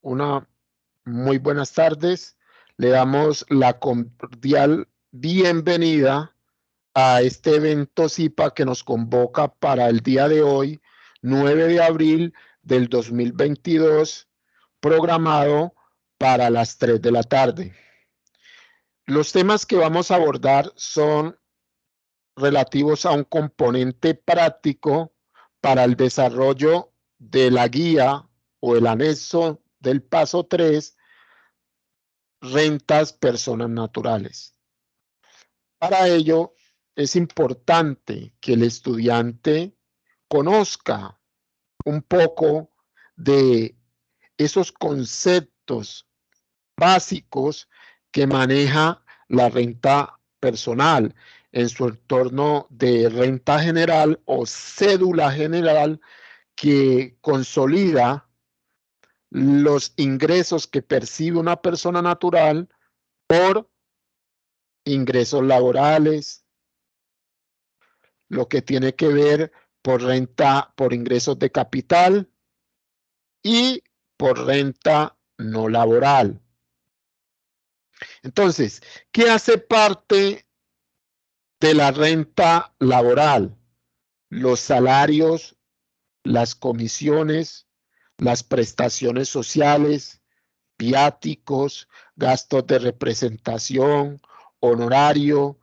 una muy buenas tardes. Le damos la cordial bienvenida a este evento CIPA que nos convoca para el día de hoy, 9 de abril del 2022, programado para las 3 de la tarde. Los temas que vamos a abordar son relativos a un componente práctico para el desarrollo de la guía o el anexo del paso 3, rentas personas naturales. Para ello es importante que el estudiante conozca un poco de esos conceptos básicos que maneja la renta personal en su entorno de renta general o cédula general, que consolida los ingresos que percibe una persona natural por ingresos laborales, lo que tiene que ver por renta por ingresos de capital y por renta no laboral. Entonces, ¿qué hace parte de la renta laboral? Los salarios, las comisiones, las prestaciones sociales, viáticos, gastos de representación, honorario,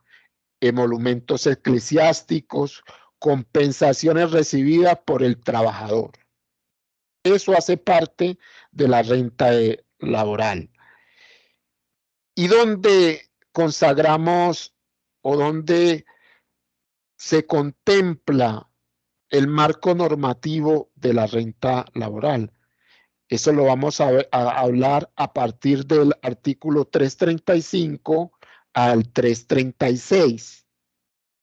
emolumentos eclesiásticos, compensaciones recibidas por el trabajador. Eso hace parte de la renta laboral. ¿Y dónde consagramos o dónde se contempla el marco normativo de la renta laboral? Eso lo vamos a hablar a partir del artículo 335 al 336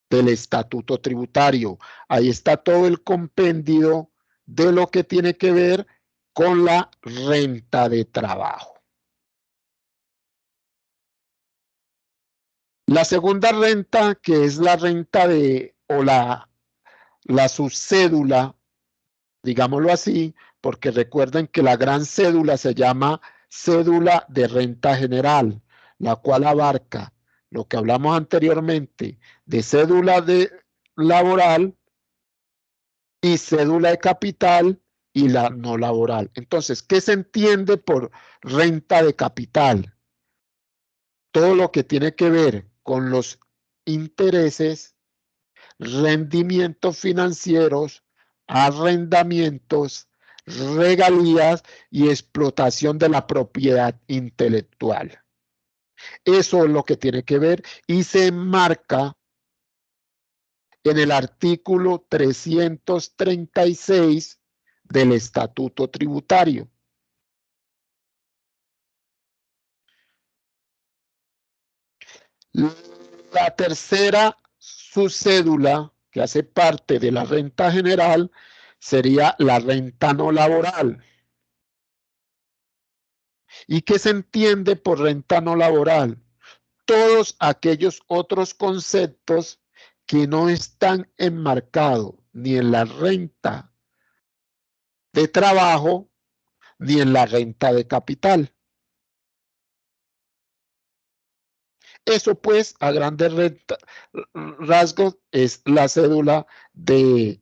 del Estatuto Tributario. Ahí está todo el compendio de lo que tiene que ver con la renta de trabajo. La segunda renta, que es la renta o la subcédula, digámoslo así, porque recuerden que la gran cédula se llama cédula de renta general, la cual abarca lo que hablamos anteriormente de cédula laboral y cédula de capital y la no laboral. Entonces, ¿qué se entiende por renta de capital? Todo lo que tiene que ver con los intereses, rendimientos financieros, arrendamientos, regalías y explotación de la propiedad intelectual. Eso es lo que tiene que ver y se enmarca en el artículo 336 del Estatuto Tributario. La tercera subcédula, que hace parte de la renta general, sería la renta no laboral. ¿Y qué se entiende por renta no laboral? Todos aquellos otros conceptos que no están enmarcados ni en la renta de trabajo ni en la renta de capital. Eso pues, a grandes rasgos, es la cédula de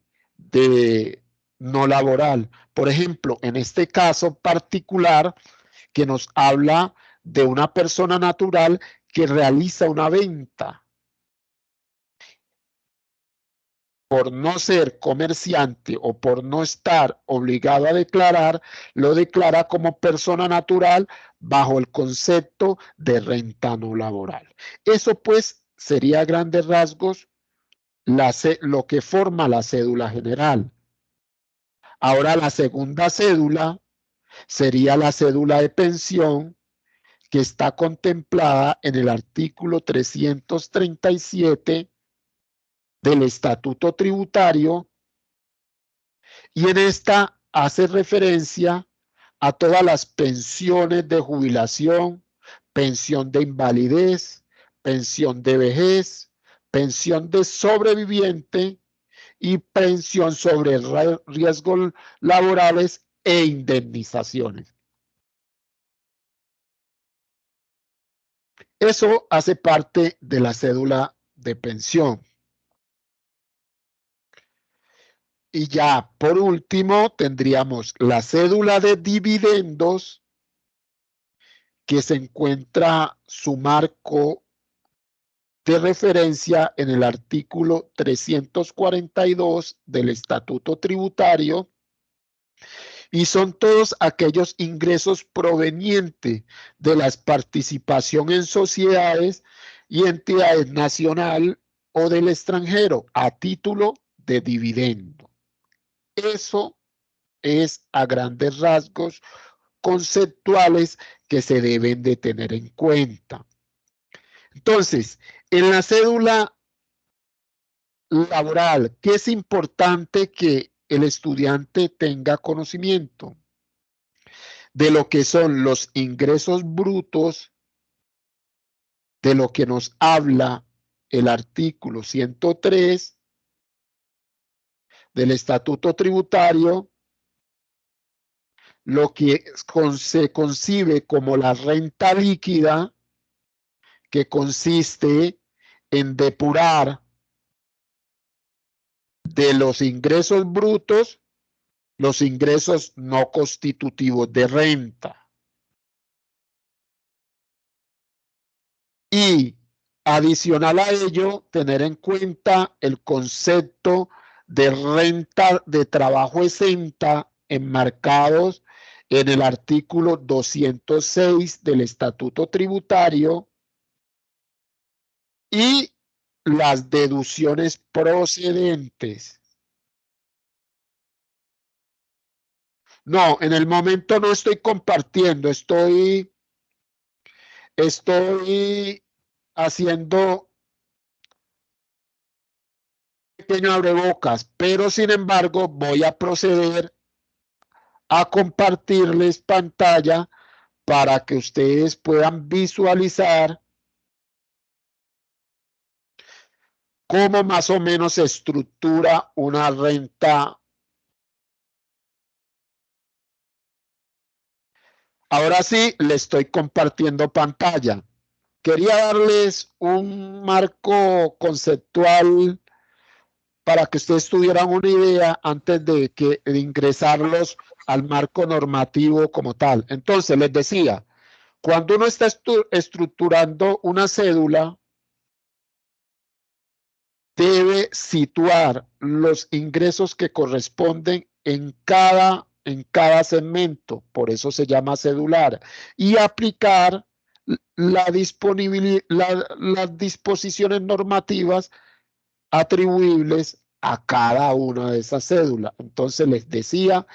no laboral. Por ejemplo, en este caso particular, que nos habla de una persona natural que realiza una venta. Por no ser comerciante o por no estar obligado a declarar, lo declara como persona natural bajo el concepto de renta no laboral. Eso pues sería a grandes rasgos lo que forma la cédula general. Ahora la segunda cédula sería la cédula de pensión, que está contemplada en el artículo 337 del Estatuto Tributario, y en esta hace referencia a todas las pensiones de jubilación, pensión de invalidez, pensión de vejez, pensión de sobreviviente y pensión sobre riesgos laborales e indemnizaciones. Eso hace parte de la cédula de pensión. Y ya, por último, tendríamos la cédula de dividendos, que se encuentra su marco de referencia en el artículo 342 del Estatuto Tributario, y son todos aquellos ingresos provenientes de la participación en sociedades y entidades nacional o del extranjero a título de dividendo. Eso es a grandes rasgos conceptuales que se deben de tener en cuenta. Entonces, en la cédula laboral, ¿qué es importante que el estudiante tenga conocimiento? De lo que son los ingresos brutos, de lo que nos habla el artículo 103 del Estatuto Tributario, lo que se concibe como la renta líquida, que consiste en depurar de los ingresos brutos los ingresos no constitutivos de renta. Y adicional a ello, tener en cuenta el concepto de renta de trabajo exenta enmarcados en el artículo 206 del Estatuto Tributario y las deducciones procedentes. No, en el momento no estoy compartiendo, estoy haciendo un pequeño abrebocas, pero sin embargo voy a proceder a compartirles pantalla para que ustedes puedan visualizar cómo más o menos se estructura una renta. Ahora sí, le estoy compartiendo pantalla. Quería darles un marco conceptual para que ustedes tuvieran una idea antes de ingresarlos al marco normativo como tal. Entonces, les decía, cuando uno está estructurando una cédula, debe situar los ingresos que corresponden en cada segmento, por eso se llama cedular, y aplicar las disposiciones normativas atribuibles a cada una de esas cédulas. Entonces les decía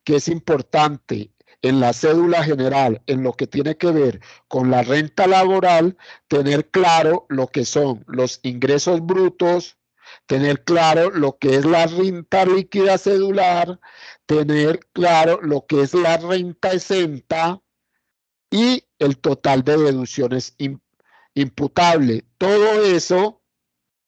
que es importante en la cédula general, en lo que tiene que ver con la renta laboral, tener claro lo que son los ingresos brutos, tener claro lo que es la renta líquida cedular, tener claro lo que es la renta exenta y el total de deducciones imputables. Todo eso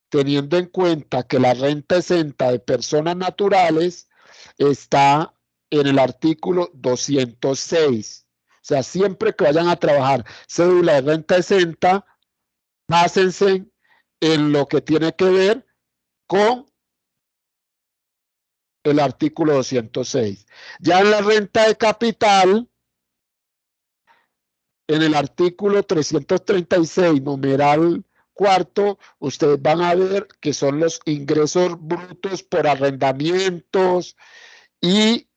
teniendo en cuenta que la renta exenta de personas naturales está en el artículo 206. O sea, siempre que vayan a trabajar cédula de renta exenta, básense en lo que tiene que ver con el artículo 206. Ya en la renta de capital, en el artículo 336, numeral cuarto, ustedes van a ver que son los ingresos brutos por arrendamientos y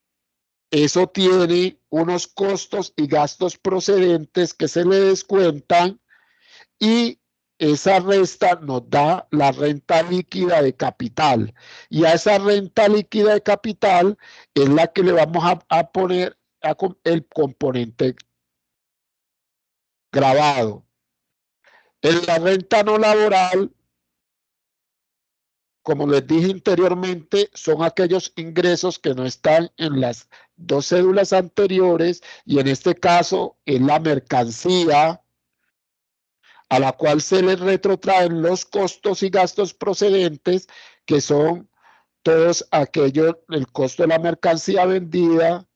eso tiene unos costos y gastos procedentes que se le descuentan y esa resta nos da la renta líquida de capital. Y a esa renta líquida de capital es la que le vamos a poner el componente grabado. En la renta no laboral, como les dije anteriormente, son aquellos ingresos que no están en las dos cédulas anteriores y en este caso es la mercancía a la cual se le retrotraen los costos y gastos procedentes, que son todos aquellos, el costo de la mercancía vendida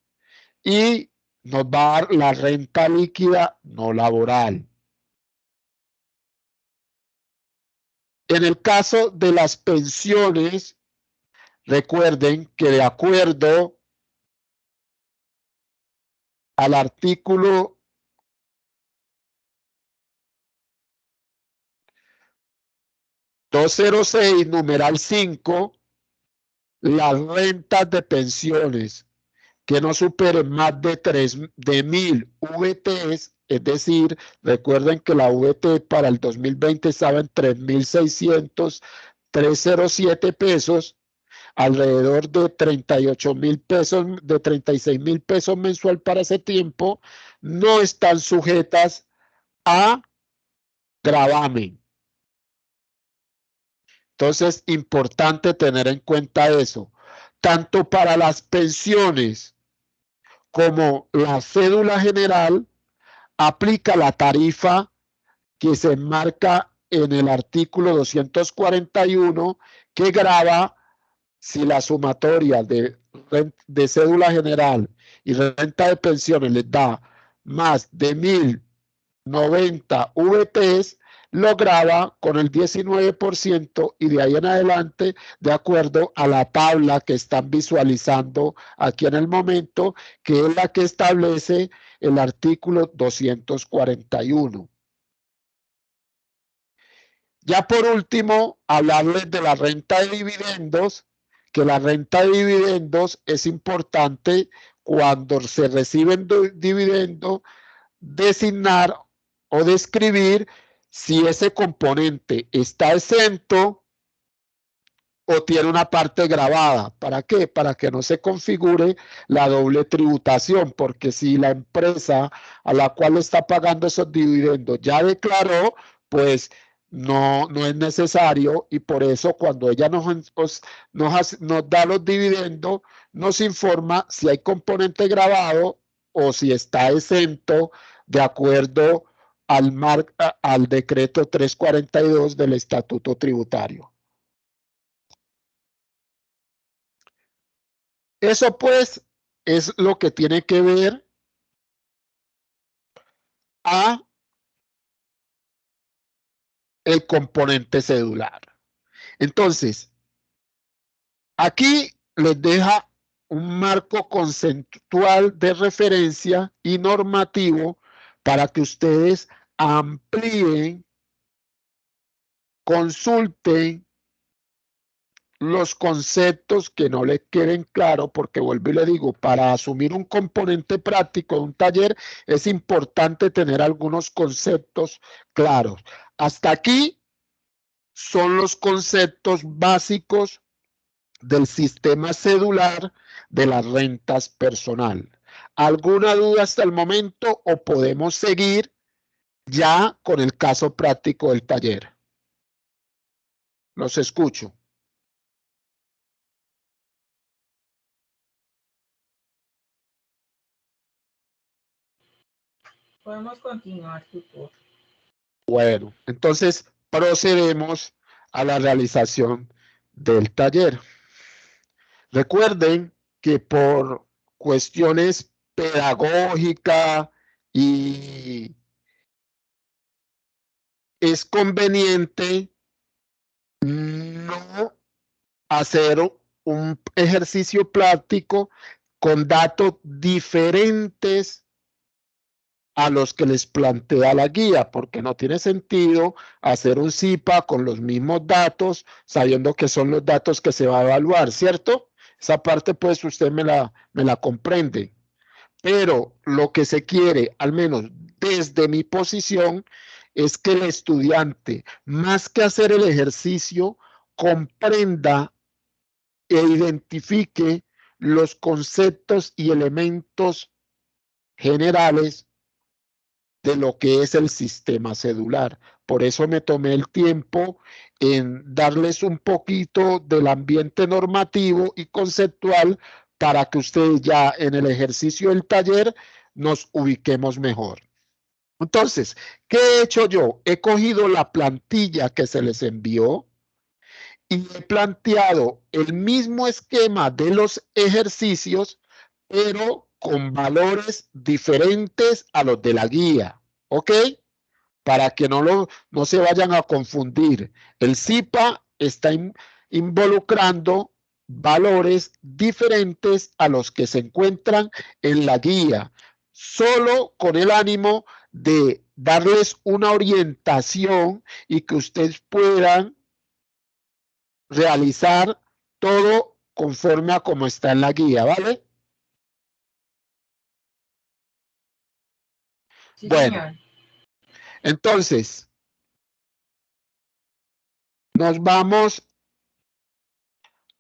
y nos va a dar la renta líquida no laboral. En el caso de las pensiones, recuerden que de acuerdo al artículo 206, numeral 5, las rentas de pensiones que no superen más de 1000 VTs, es decir, recuerden que la VT para el 2020 estaba en 3.607 pesos, alrededor de 38.000 pesos, de 36.000 pesos mensual para ese tiempo, no están sujetas a gravamen. Entonces, importante tener en cuenta eso. Tanto para las pensiones como la cédula general, aplica la tarifa que se enmarca en el artículo 241, que grava si la sumatoria de cédula general y renta de pensiones les da más de 1090 VTs, lo grava con el 19% y de ahí en adelante, de acuerdo a la tabla que están visualizando aquí en el momento, que es la que establece el artículo 241. Ya por último, hablarles de la renta de dividendos, que la renta de dividendos es importante cuando se reciben dividendos, designar o describir si ese componente está exento o tiene una parte gravada. ¿Para qué? Para que no se configure la doble tributación, porque si la empresa a la cual está pagando esos dividendos ya declaró, pues no es necesario, y por eso cuando ella nos da los dividendos, nos informa si hay componente gravado o si está exento de acuerdo al decreto 342 del Estatuto Tributario. Eso pues es lo que tiene que ver a el componente cedular. Entonces, aquí les deja un marco conceptual de referencia y normativo para que ustedes amplíen, consulten los conceptos que no les queden claros, porque vuelvo y le digo, para asumir un componente práctico de un taller es importante tener algunos conceptos claros. Hasta aquí son los conceptos básicos del sistema cedular de las rentas personal. ¿Alguna duda hasta el momento o podemos seguir ya con el caso práctico del taller? Los escucho. Podemos continuar, tutor. Bueno, entonces procedemos a la realización del taller. Recuerden que por cuestiones pedagógicas y es conveniente no hacer un ejercicio práctico con datos diferentes a los que les plantea la guía, porque no tiene sentido hacer un CIPA con los mismos datos, sabiendo que son los datos que se va a evaluar, ¿cierto? Esa parte, pues, usted me la comprende. Pero lo que se quiere, al menos desde mi posición, es que el estudiante, más que hacer el ejercicio, comprenda e identifique los conceptos y elementos generales de lo que es el sistema cedular. Por eso me tomé el tiempo en darles un poquito del ambiente normativo y conceptual para que ustedes ya en el ejercicio del taller nos ubiquemos mejor. Entonces, ¿qué he hecho yo? He cogido la plantilla que se les envió y he planteado el mismo esquema de los ejercicios, pero con valores diferentes a los de la guía. ¿Ok? para que no se vayan a confundir. El CIPA está involucrando valores diferentes a los que se encuentran en la guía, solo con el ánimo de darles una orientación y que ustedes puedan realizar todo conforme a como está en la guía, ¿vale? Sí, Bueno, señor. entonces, nos vamos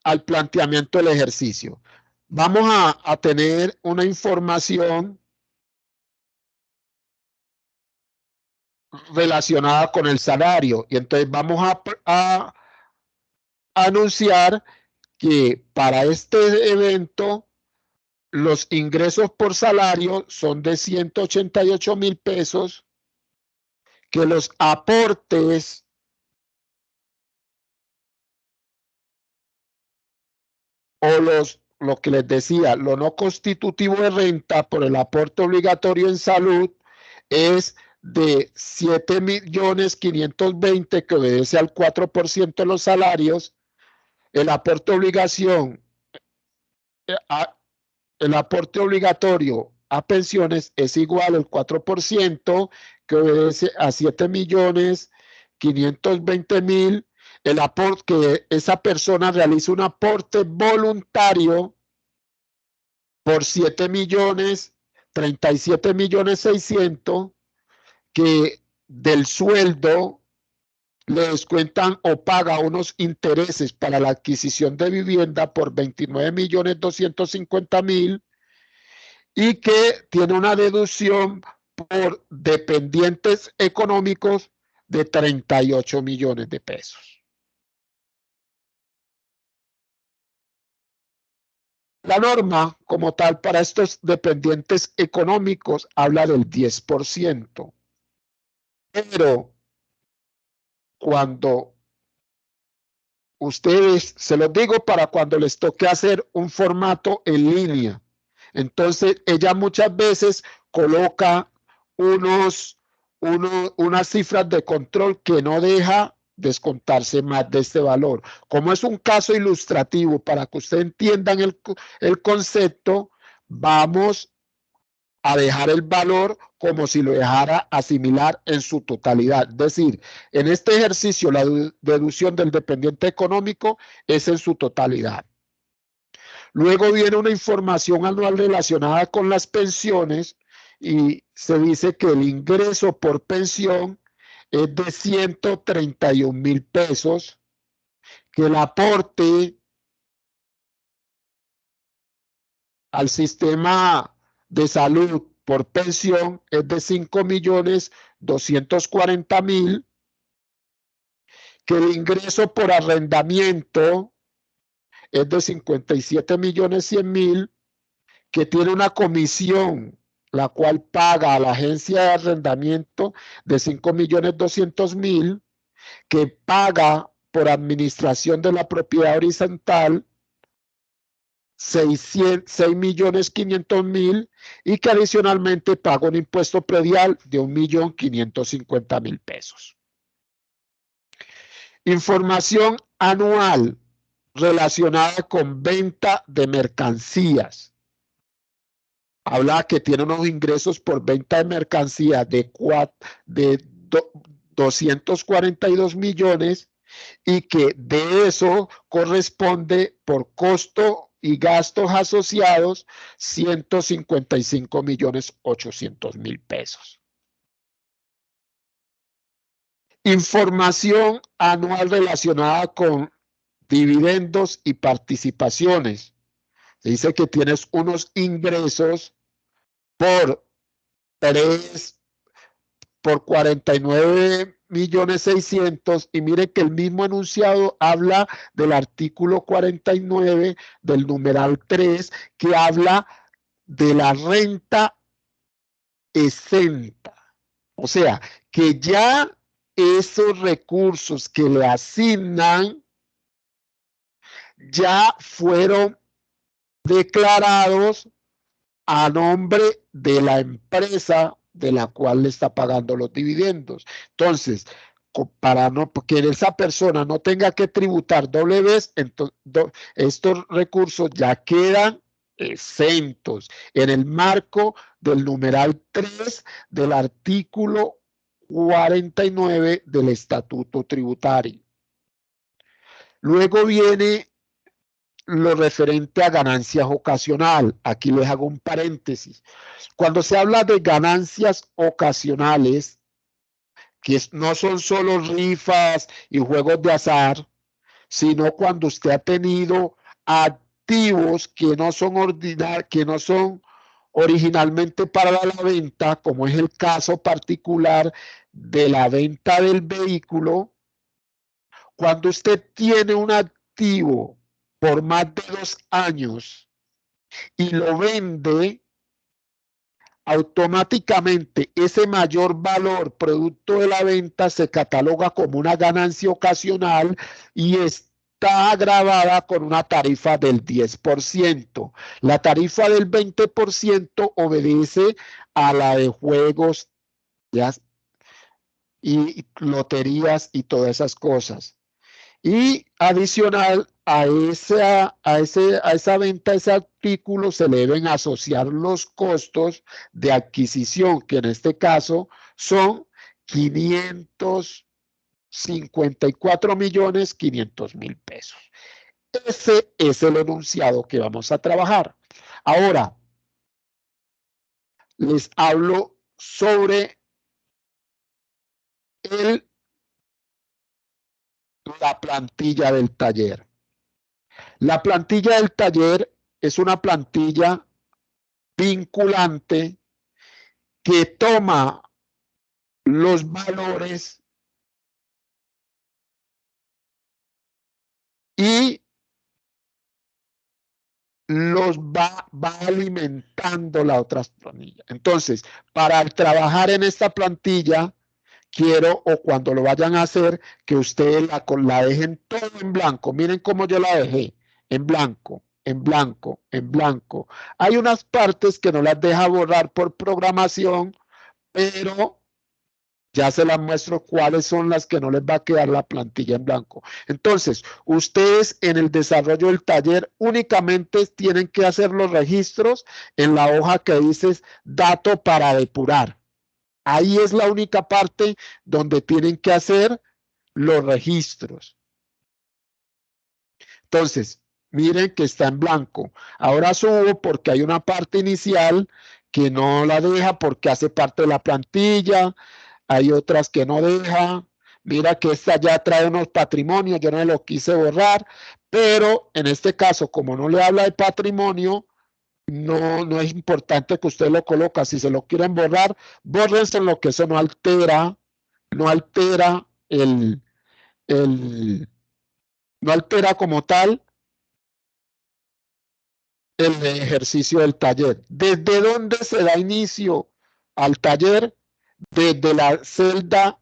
al planteamiento del ejercicio. Vamos a tener una información relacionada con el salario y entonces vamos a anunciar que para este evento los ingresos por salario son de 188,000 pesos, que los aportes o lo que les decía, lo no constitutivo de renta por el aporte obligatorio en salud es de 7,520,000, que obedece al 4% de los salarios. El aporte obligación, el aporte obligatorio a pensiones es igual al 4%, que obedece a 7,520,000. El aporte que esa persona realiza un aporte voluntario por 37,600,000, que del sueldo le descuentan o paga unos intereses para la adquisición de vivienda por 29,250,000 y que tiene una deducción por dependientes económicos de 38 millones de pesos. La norma como tal para estos dependientes económicos habla del 10%, pero cuando ustedes, se los digo para cuando les toque hacer un formato en línea, entonces ella muchas veces coloca unas cifras de control que no deja descontarse más de este valor. Como es un caso ilustrativo para que ustedes entiendan el concepto, vamos a dejar el valor como si lo dejara asimilar en su totalidad. Es decir, en este ejercicio la deducción del dependiente económico es en su totalidad. Luego viene una información anual relacionada con las pensiones y se dice que el ingreso por pensión es de 131,000 pesos, que el aporte al sistema de salud por pensión es de 5,240,000, que el ingreso por arrendamiento es de 57,100,000, que tiene una comisión la cual paga a la agencia de arrendamiento de 5,200,000, que paga por administración de la propiedad horizontal 6,500,000 y que adicionalmente paga un impuesto predial de 1,550,000 pesos. Información anual relacionada con venta de mercancías. Habla que tiene unos ingresos por venta de mercancías de 242 millones y que de eso corresponde por costo y gastos asociados 155,800,000 pesos. Información anual relacionada con dividendos y participaciones. Se dice que tienes unos ingresos por 49,600,000 y mire que el mismo enunciado habla del artículo 49 del numeral 3, que habla de la renta exenta. O sea, que ya esos recursos que le asignan ya fueron declarados a nombre de la empresa de la cual le está pagando los dividendos. Entonces, para no que esa persona no tenga que tributar doble vez, entonces, estos recursos ya quedan exentos en el marco del numeral 3 del artículo 49 del Estatuto Tributario. Luego viene lo referente a ganancias ocasional. Aquí les hago un paréntesis. Cuando se habla de ganancias ocasionales, que no son solo rifas y juegos de azar, sino cuando usted ha tenido activos que no son que no son originalmente para la venta, como es el caso particular de la venta del vehículo. Cuando usted tiene un activo por más de 2 años y lo vende, automáticamente ese mayor valor producto de la venta se cataloga como una ganancia ocasional y está agravada con una tarifa del 10%. La tarifa del 20% obedece a la de juegos y loterías y todas esas cosas. Y adicional a esa venta, ese artículo, se le deben asociar los costos de adquisición, que en este caso son 554.500.000 pesos. Ese es el enunciado que vamos a trabajar. Ahora, les hablo sobre la plantilla del taller. La plantilla del taller es una plantilla vinculante que toma los valores y los va alimentando la otra planilla. Entonces, para trabajar en esta plantilla, quiero, o cuando lo vayan a hacer, que ustedes la dejen todo en blanco. Miren cómo yo la dejé, en blanco, en blanco, en blanco. Hay unas partes que no las deja borrar por programación, pero ya se las muestro cuáles son las que no les va a quedar la plantilla en blanco. Entonces, ustedes en el desarrollo del taller únicamente tienen que hacer los registros en la hoja que dice dato para depurar. Ahí es la única parte donde tienen que hacer los registros. Entonces, miren que está en blanco. Ahora subo porque hay una parte inicial que no la deja porque hace parte de la plantilla. Hay otras que no deja. Mira que esta ya trae unos patrimonios, yo no lo quise borrar, pero en este caso, como no le habla de patrimonio, no es importante que usted lo coloque. Si se lo quieren borrar, bórrense en lo que eso no altera no altera como tal el ejercicio del taller. ¿Desde dónde se da inicio al taller? Desde la celda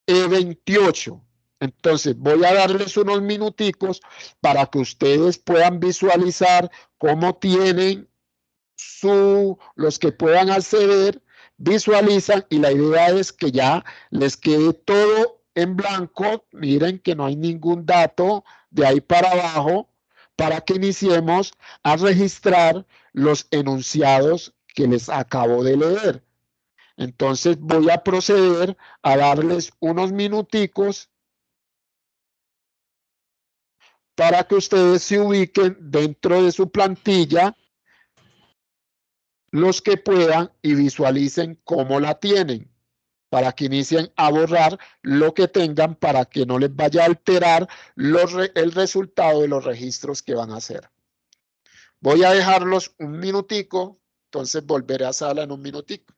E28. Entonces voy a darles unos minuticos para que ustedes puedan visualizar cómo tienen los que puedan acceder, visualizan, y la idea es que ya les quede todo en blanco. Miren que no hay ningún dato de ahí para abajo para que iniciemos a registrar los enunciados que les acabo de leer. Entonces voy a proceder a darles unos minuticos para que ustedes se ubiquen dentro de su plantilla, los que puedan, y visualicen cómo la tienen, para que inicien a borrar lo que tengan para que no les vaya a alterar el resultado de los registros que van a hacer. Voy a dejarlos un minutico, entonces volveré a sala en un minutico.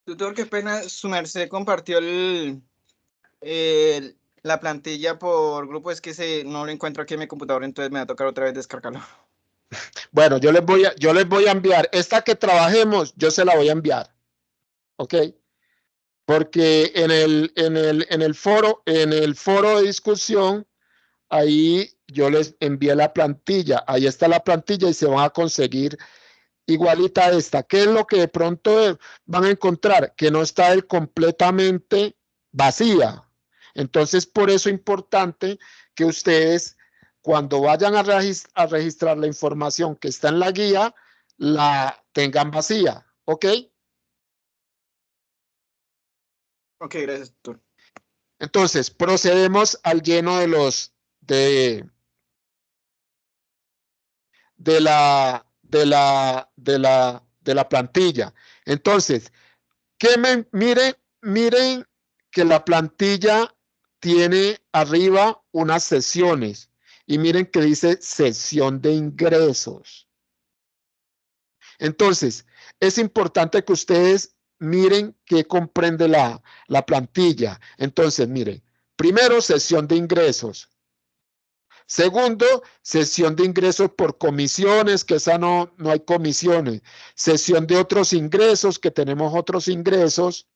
Tutor, qué pena, su merced compartió la plantilla por grupo, es que no lo encuentro aquí en mi computador, entonces me va a tocar otra vez descargarlo. Bueno, yo les voy a enviar. Esta que trabajemos, yo se la voy a enviar. ¿Ok? Porque en el foro de discusión, ahí yo les envié la plantilla. Ahí está la plantilla y se van a conseguir igualita a esta. ¿Qué es lo que de pronto van a encontrar? Que no está completamente vacía. Entonces, por eso es importante que ustedes, cuando vayan a registrar la información que está en la guía, la tengan vacía. ¿Ok? Ok, gracias, tutor. Entonces, procedemos al lleno de la plantilla. Entonces, miren que la plantilla tiene arriba unas secciones y miren que dice sección de ingresos. Entonces, es importante que ustedes miren qué comprende la plantilla. Entonces, miren, primero, sección de ingresos. Segundo, sección de ingresos por comisiones, que esa no hay comisiones. Sección de otros ingresos, que tenemos otros ingresos.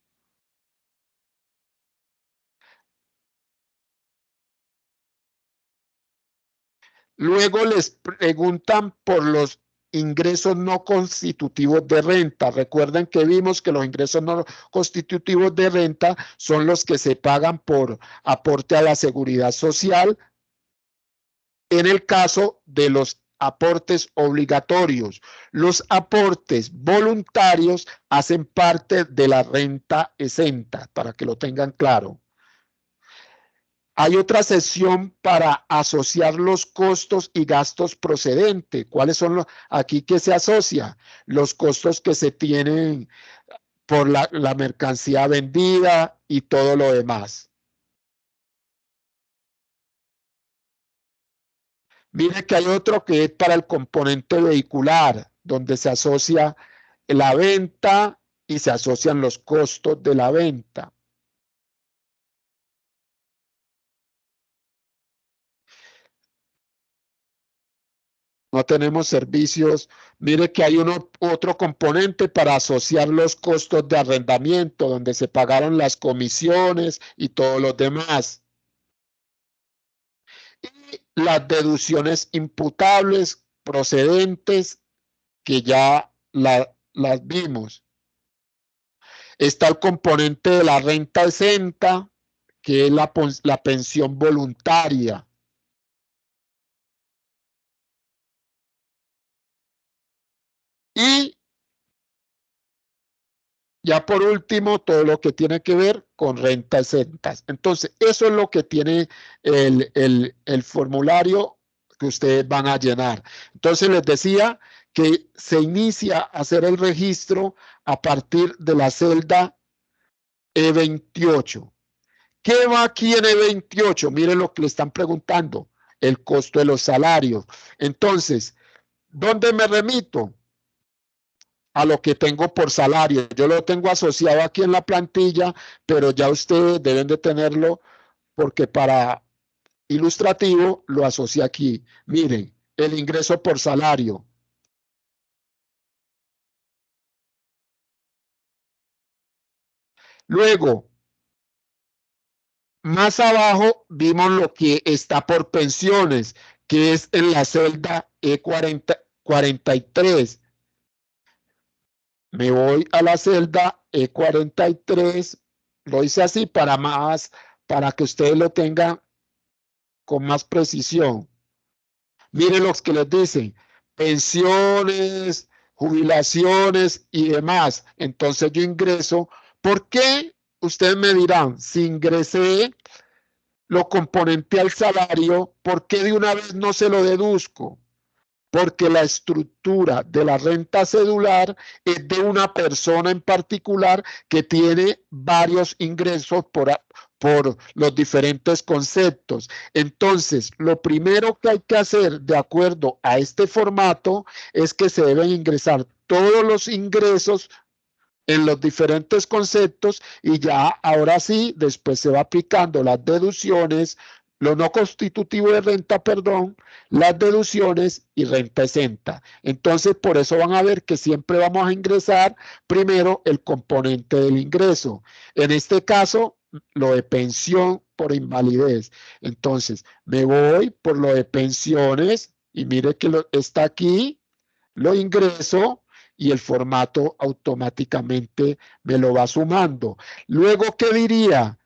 Luego les preguntan por los ingresos no constitutivos de renta. Recuerden que vimos que los ingresos no constitutivos de renta son los que se pagan por aporte a la seguridad social en el caso de los aportes obligatorios. Los aportes voluntarios hacen parte de la renta exenta, para que lo tengan claro. Hay otra sección para asociar los costos y gastos procedentes. ¿Cuáles son los aquí que se asocia? Los costos que se tienen por la mercancía vendida y todo lo demás. Mire que hay otro que es para el componente vehicular, donde se asocia la venta y se asocian los costos de la venta. No tenemos servicios. Mire que hay otro componente para asociar los costos de arrendamiento, donde se pagaron las comisiones y todos los demás. Y las deducciones imputables procedentes, que ya las vimos. Está el componente de la renta exenta, que es la pensión voluntaria. Y ya por último, todo lo que tiene que ver con rentas exentas. Entonces, eso es lo que tiene el formulario que ustedes van a llenar. Entonces, les decía que se inicia a hacer el registro a partir de la celda E28. ¿Qué va aquí en E28? Miren lo que le están preguntando, el costo de los salarios. Entonces, ¿dónde me remito? A lo que tengo por salario. Yo lo tengo asociado aquí en la plantilla, pero ya ustedes deben de tenerlo porque para ilustrativo lo asocia aquí. Miren, el ingreso por salario. Luego, más abajo vimos lo que está por pensiones, que es en la celda E43. Me voy a la celda E43, lo hice así para que ustedes lo tengan con más precisión. Miren los que les dicen, pensiones, jubilaciones y demás. Entonces yo ingreso. ¿Por qué? Ustedes me dirán, si ingresé lo componente al salario, ¿por qué de una vez no se lo deduzco? Porque la estructura de la renta cedular es de una persona en particular que tiene varios ingresos por los diferentes conceptos. Entonces, lo primero que hay que hacer de acuerdo a este formato es que se deben ingresar todos los ingresos en los diferentes conceptos y ya ahora sí, después se va aplicando las deducciones, lo no constitutivo de renta, perdón, las deducciones y renta exenta. Entonces, por eso van a ver que siempre vamos a ingresar primero el componente del ingreso. En este caso, lo de pensión por invalidez. Entonces, me voy por lo de pensiones y mire que está aquí, lo ingreso y el formato automáticamente me lo va sumando. Luego, ¿qué diría?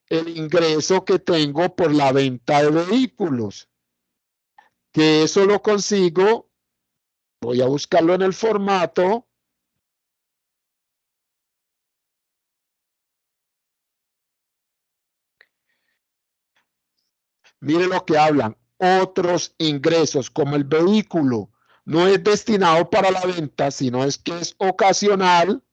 El ingreso que tengo por la venta de vehículos, que eso lo consigo, voy a buscarlo en el formato. Mire lo que hablan, otros ingresos como el vehículo no es destinado para la venta, sino es que es ocasional.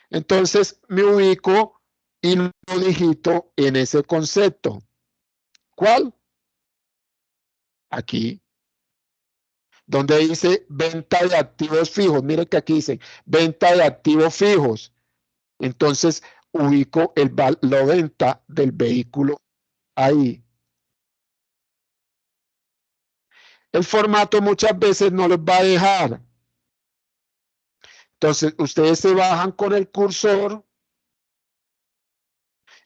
Entonces me ubico y lo digito en ese concepto. ¿Cuál? Aquí, donde dice venta de activos fijos. Miren que aquí dice venta de activos fijos. Entonces ubico la venta del vehículo ahí. El formato muchas veces no les va a dejar. Entonces ustedes se bajan con el cursor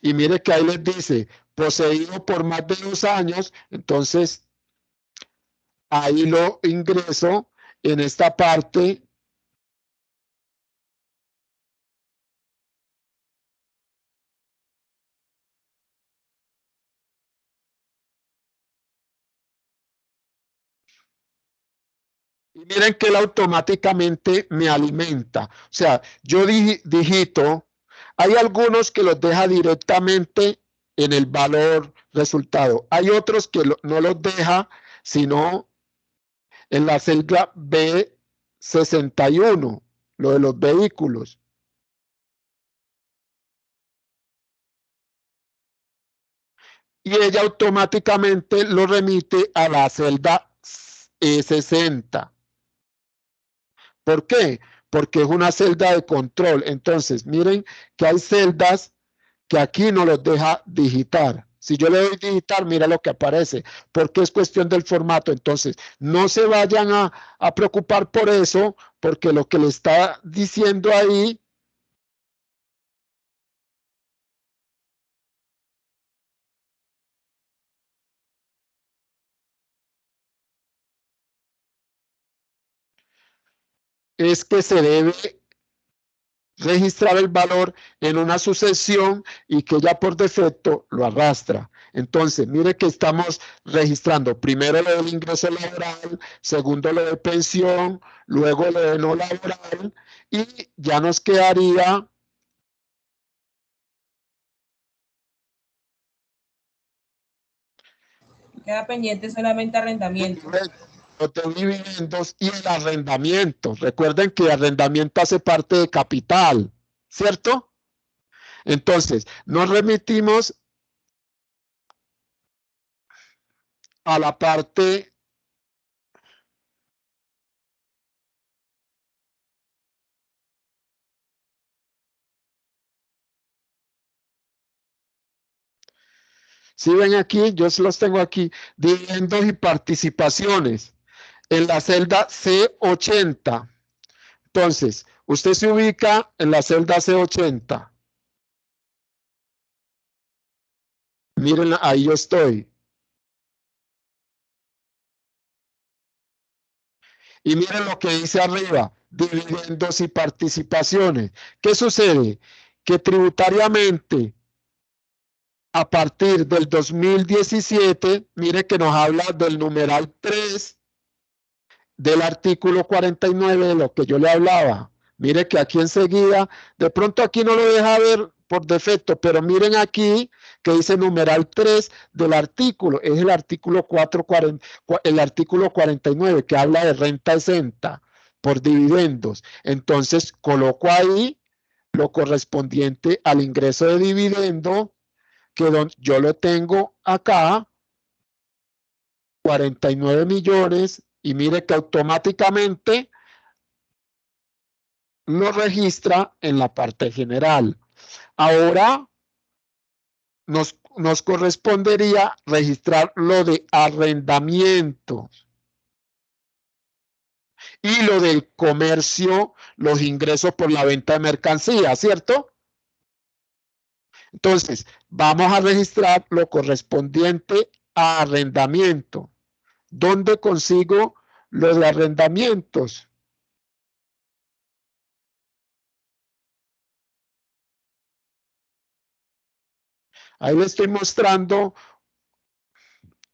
y mire que ahí les dice poseído por más de 2 años. Entonces ahí lo ingreso en esta parte. Y miren que él automáticamente me alimenta. O sea, yo digito, hay algunos que los deja directamente en el valor resultado. Hay otros que no los deja, sino en la celda B61, lo de los vehículos. Y ella automáticamente lo remite a la celda E60. ¿Por qué? Porque es una celda de control. Entonces, miren que hay celdas que aquí no los deja digitar. Si yo le doy digitar, mira lo que aparece, porque es cuestión del formato. Entonces, no se vayan a preocupar por eso, porque lo que le está diciendo ahí es que se debe registrar el valor en una sucesión y que ya por defecto lo arrastra. Entonces, mire que estamos registrando primero lo del ingreso laboral, segundo lo de pensión, luego lo de no laboral y ya nos quedaría Queda pendiente solamente arrendamiento. los dividendos y el arrendamiento. Recuerden que el arrendamiento hace parte de capital, ¿cierto? Entonces, nos remitimos a la parte si ven aquí, yo los tengo aquí, dividendos y participaciones en la celda C80. Entonces, usted se ubica en la celda C80. Miren, ahí yo estoy. Y miren lo que dice arriba, dividendos y participaciones. ¿Qué sucede? Que tributariamente, a partir del 2017, mire que nos habla del numeral 3 del artículo 49 de lo que yo le hablaba. Mire que aquí enseguida, de pronto aquí no lo deja ver por defecto, pero miren aquí que dice numeral 3 del artículo, es el artículo 440, el artículo 49 que habla de renta exenta por dividendos. Entonces coloco ahí lo correspondiente al ingreso de dividendo, que yo lo tengo acá, 49 millones, y mire que automáticamente lo registra en la parte general. Ahora nos correspondería registrar lo de arrendamiento y lo del comercio, los ingresos por la venta de mercancía, ¿cierto? Entonces, vamos a registrar lo correspondiente a arrendamiento. ¿Dónde consigo los arrendamientos? Ahí le estoy mostrando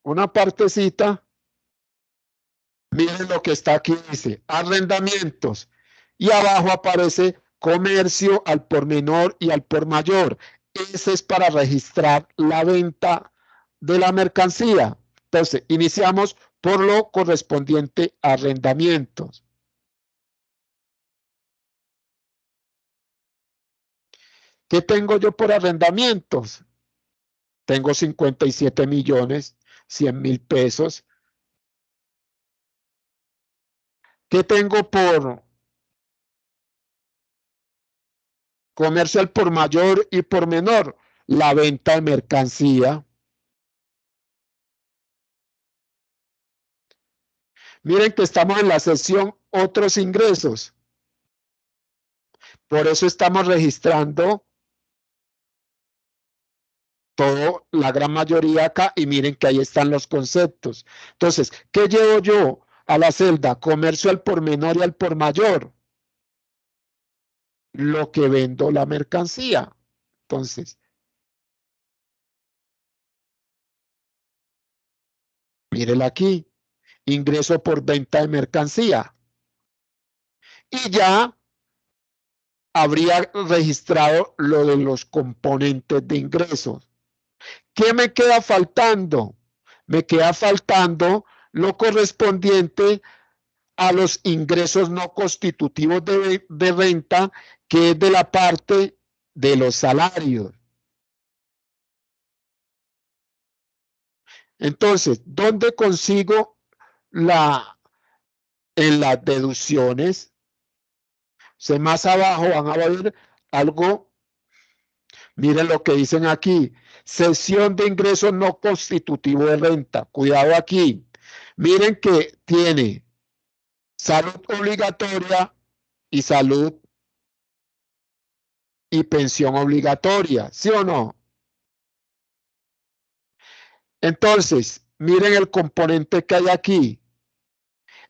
una partecita. Miren lo que está aquí, dice arrendamientos. Y abajo aparece comercio al por menor y al por mayor. Ese es para registrar la venta de la mercancía. Entonces, iniciamos por lo correspondiente a arrendamientos. ¿Qué tengo yo por arrendamientos? Tengo 57 millones, 100,000 pesos. ¿Qué tengo por comercio al por mayor y por menor? La venta de mercancía. Miren que estamos en la sección otros ingresos. Por eso estamos registrando todo, la gran mayoría acá, y miren que ahí están los conceptos. Entonces, ¿qué llevo yo a la celda? Comercio al por menor y al por mayor. Lo que vendo, la mercancía. Entonces, mírenla aquí. Ingreso por venta de mercancía. Y ya habría registrado lo de los componentes de ingresos. ¿Qué me queda faltando? Me queda faltando lo correspondiente a los ingresos no constitutivos de renta, que es de la parte de los salarios. Entonces, ¿dónde consigo en las deducciones? Más abajo van a ver algo. Miren lo que dicen aquí. Sección de ingresos no constitutivos de renta. Cuidado aquí. Miren que tiene salud obligatoria y salud y pensión obligatoria. ¿Sí o no? Entonces, miren el componente que hay aquí.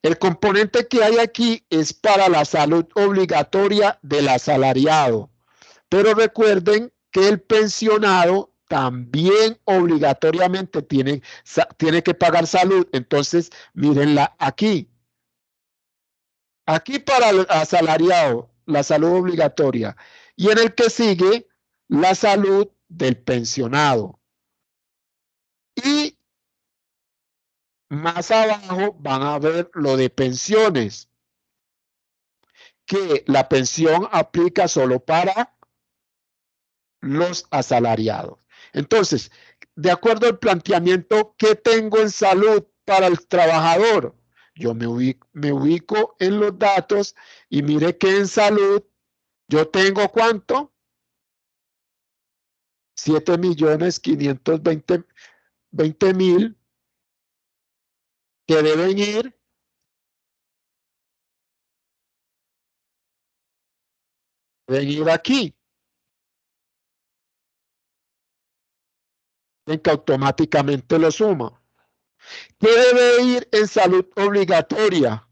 El componente que hay aquí es para la salud obligatoria del asalariado. Pero recuerden que el pensionado también obligatoriamente tiene que pagar salud. Entonces, mírenla aquí. Aquí para el asalariado, la salud obligatoria. Y en el que sigue, la salud del pensionado. Y más abajo van a ver lo de pensiones, que la pensión aplica solo para los asalariados. Entonces, de acuerdo al planteamiento, ¿qué tengo en salud para el trabajador? Yo me ubico en los datos y mire que en salud yo tengo ¿cuánto? 7.520.000 que deben ir aquí. En que automáticamente lo suma. ¿Qué debe ir en salud obligatoria?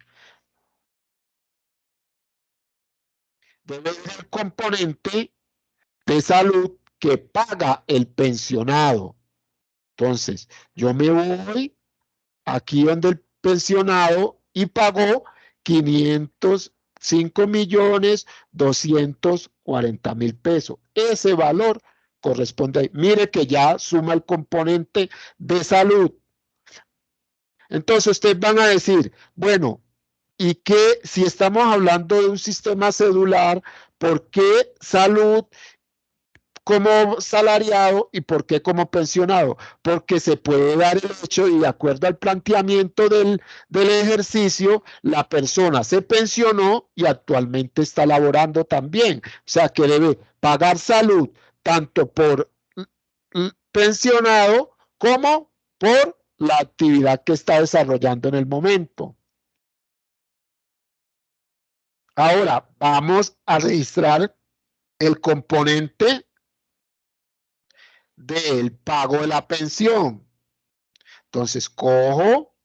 Debe ir el componente de salud que paga el pensionado. Entonces, yo me voy aquí donde el pensionado y pagó 505.240.000 pesos. Ese valor corresponde ahí. Mire que ya suma el componente de salud. Entonces, ustedes van a decir, bueno, ¿y qué si estamos hablando de un sistema cedular? ¿Por qué salud como salariado y por qué como pensionado? Porque se puede dar el hecho y de acuerdo al planteamiento del ejercicio, la persona se pensionó y actualmente está laborando también. O sea que debe pagar salud tanto por pensionado como por la actividad que está desarrollando en el momento. Ahora vamos a registrar el componente del pago de la pensión. Entonces cojo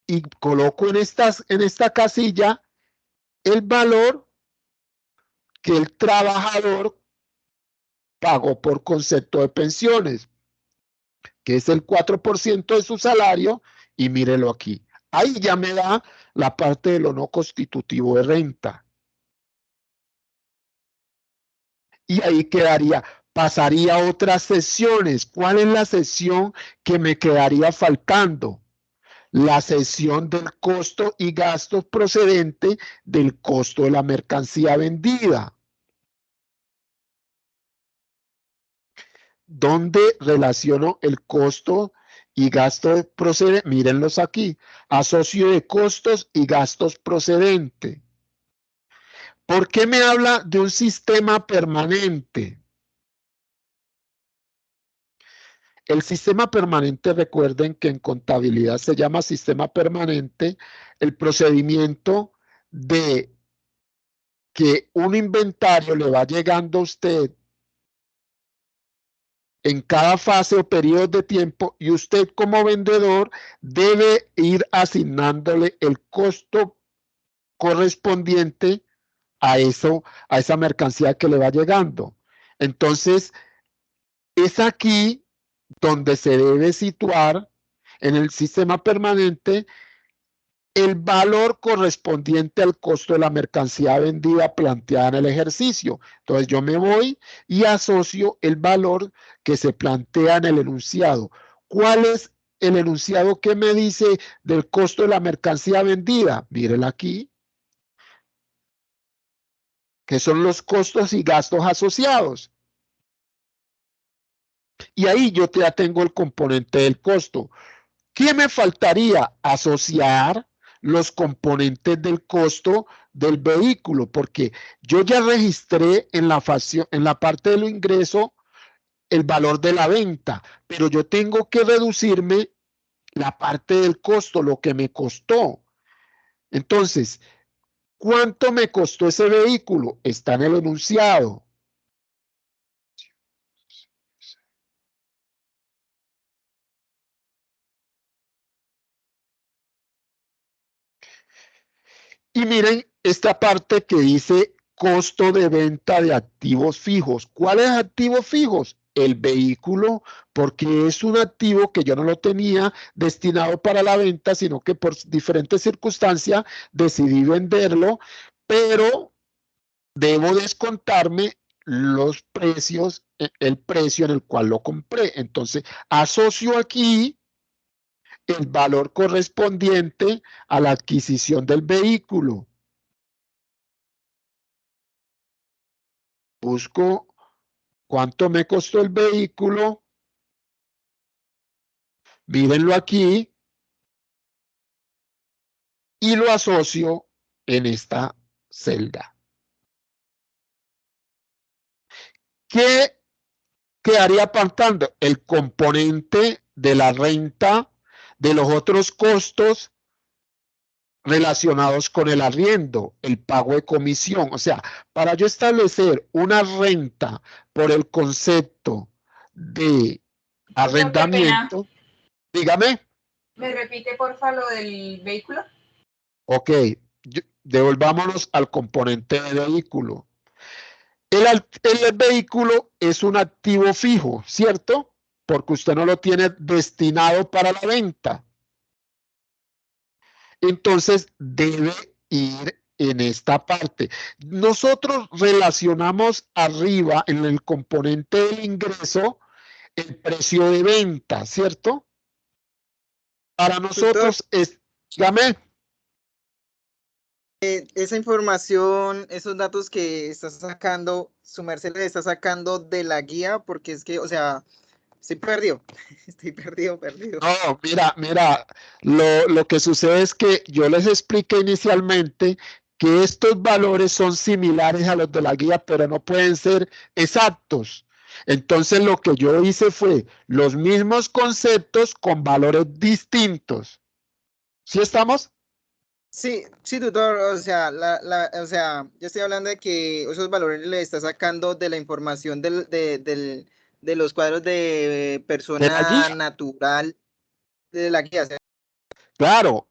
y coloco en esta casilla el valor que el trabajador pagó por concepto de pensiones, que es el 4% de su salario, y mírelo aquí. Ahí ya me da la parte de lo no constitutivo de renta. Y ahí quedaría, pasaría a otras sesiones. ¿Cuál es la sesión que me quedaría faltando? La sesión del costo y gastos procedente del costo de la mercancía vendida. ¿Dónde relaciono el costo y gasto procedente? Mírenlos aquí. Asocio de costos y gastos procedente. ¿Por qué me habla de un sistema permanente? El sistema permanente, recuerden que en contabilidad se llama sistema permanente el procedimiento de que un inventario le va llegando a usted en cada fase o periodo de tiempo y usted como vendedor debe ir asignándole el costo correspondiente a eso, a esa mercancía que le va llegando. Entonces, es aquí donde se debe situar en el sistema permanente el valor correspondiente al costo de la mercancía vendida planteada en el ejercicio. Entonces yo me voy y asocio el valor que se plantea en el enunciado. ¿Cuál es el enunciado que me dice del costo de la mercancía vendida? Mírenla aquí, que son los costos y gastos asociados. Y ahí yo ya tengo el componente del costo. ¿Qué me faltaría? Asociar los componentes del costo del vehículo, porque yo ya registré en la parte de los ingresos el valor de la venta, pero yo tengo que reducirme la parte del costo, lo que me costó. Entonces, ¿cuánto me costó ese vehículo? Está en el enunciado. Y miren esta parte que dice costo de venta de activos fijos. ¿Cuáles activos fijos? El vehículo, porque es un activo que yo no lo tenía destinado para la venta, sino que por diferentes circunstancias decidí venderlo, pero debo descontarme los precios, el precio en el cual lo compré. Entonces, asocio aquí el valor correspondiente a la adquisición del vehículo. Busco cuánto me costó el vehículo. Mírenlo aquí. Y lo asocio en esta celda. ¿Qué quedaría faltando? El componente de la renta, de los otros costos relacionados con el arriendo, el pago de comisión. O sea, para yo establecer una renta por el concepto de arrendamiento, dígame. ¿Me repite, porfa, lo del vehículo? Ok, devolvámonos al componente de vehículo. El vehículo es un activo fijo, ¿cierto? Porque usted no lo tiene destinado para la venta. Entonces debe ir en esta parte. Nosotros relacionamos arriba en el componente del ingreso el precio de venta, ¿cierto? Para nosotros es, dígame. Esa información, esos datos que está sacando, su merced le está sacando de la guía, porque es que, o sea, estoy perdido, estoy perdido. No, mira, lo que sucede es que yo les expliqué inicialmente que estos valores son similares a los de la guía, pero no pueden ser exactos. Entonces lo que yo hice fue los mismos conceptos con valores distintos. ¿Sí estamos? Sí, sí, tutor, o sea, o sea, yo estoy hablando de que esos valores le está sacando de la información de los cuadros de De la persona guía. natural de la guía. Claro.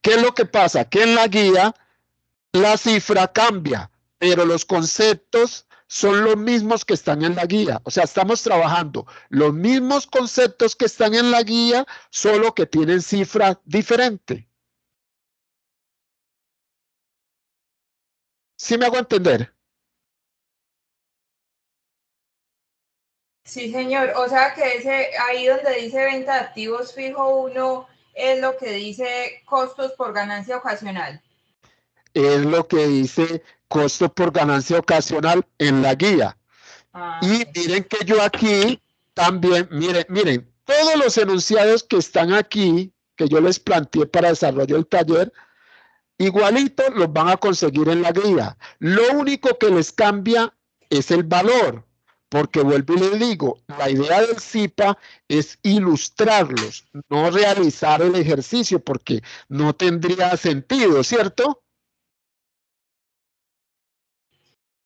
¿Qué es lo que pasa? Que en la guía la cifra cambia, pero los conceptos son los mismos que están en la guía. O sea, estamos trabajando los mismos conceptos que están en la guía, solo que tienen cifra diferente. ¿Sí me hago entender? Sí, señor. O sea que ese ahí donde dice venta de activos fijo 1 es lo que dice costos por ganancia ocasional. Es lo que dice costo por ganancia ocasional en la guía. Y Ok. miren que yo aquí también, miren, todos los enunciados que están aquí, que yo les planteé para desarrollo del taller, igualitos los van a conseguir en la guía. Lo único que les cambia es el valor, porque vuelvo y les digo, la idea del CIPA es ilustrarlos, no realizar el ejercicio, porque no tendría sentido, ¿cierto?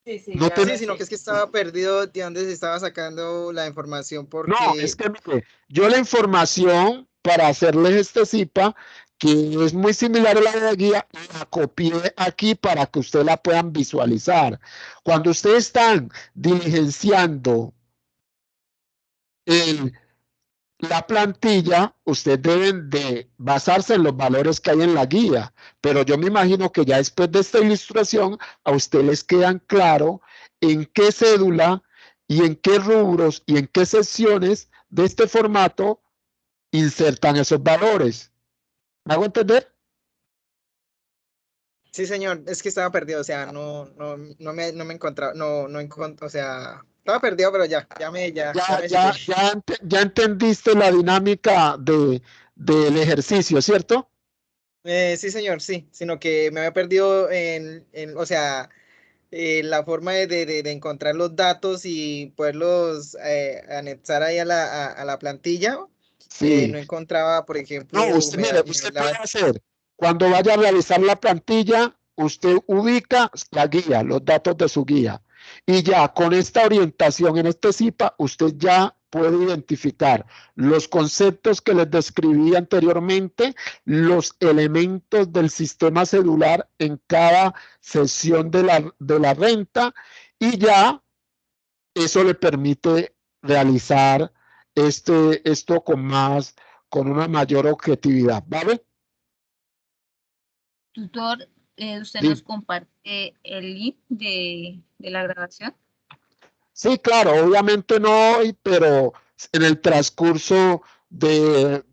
Sí, sí, No ya ten- Sí, lo sino que sé. es que estaba perdido de dónde se estaba sacando la información, No, es porque que mire, yo la información para hacerles este CIPA, que es muy similar a la de la guía, la copié aquí para que ustedes la puedan visualizar. Cuando ustedes están diligenciando el- la plantilla, ustedes deben de basarse en los valores que hay en la guía, pero yo me imagino que ya después de esta ilustración, a ustedes les quedan claro en qué cédula y en qué rubros y en qué secciones de este formato insertan esos valores. ¿Me hago entender? sí, señor, es que estaba perdido, o sea, no me encontraba, o sea, estaba perdido, pero ya me situé. Ya entendiste la dinámica del ejercicio, ¿cierto? Sí, señor, sí, sino que me había perdido o sea, la forma de encontrar los datos y poderlos anexar ahí a la plantilla. Sí. No encontraba, por No, ejemplo, mire, usted puede hacer, cuando vaya a realizar la plantilla, usted ubica la guía, los datos de su guía. Y ya con esta orientación en este CIPA, usted ya puede identificar los conceptos que les describí anteriormente, los elementos del sistema celular en cada sesión de la renta, y ya eso le permite realizar esto con una mayor objetividad, ¿vale? Tutor, ¿usted Sí, nos comparte el link de la grabación? sí, claro, obviamente no hoy, pero en el transcurso de,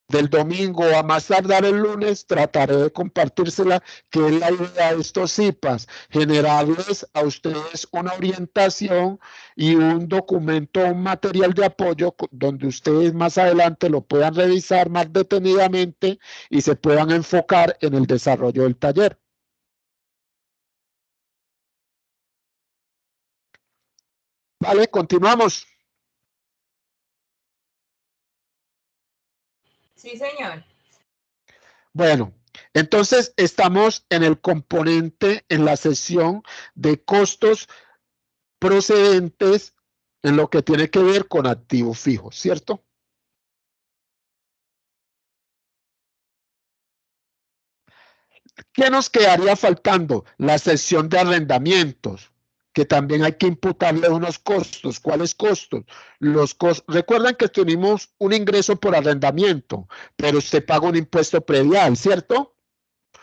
del domingo a más tardar el lunes trataré de compartírsela, que es la idea de estos CIPAS, generarles a ustedes una orientación y un documento, un material de apoyo donde ustedes más adelante lo puedan revisar más detenidamente y se puedan enfocar en el desarrollo del taller. Vale, continuamos. Sí, señor. Bueno, entonces estamos en el componente, en la sesión de costos procedentes en lo que tiene que ver con activos fijos, ¿cierto? ¿Qué nos quedaría faltando? La sesión de arrendamientos, que también hay que imputarle unos costos. ¿Cuáles costos? Los costos. Recuerdan que tuvimos un ingreso por arrendamiento, pero usted paga un impuesto predial, ¿cierto?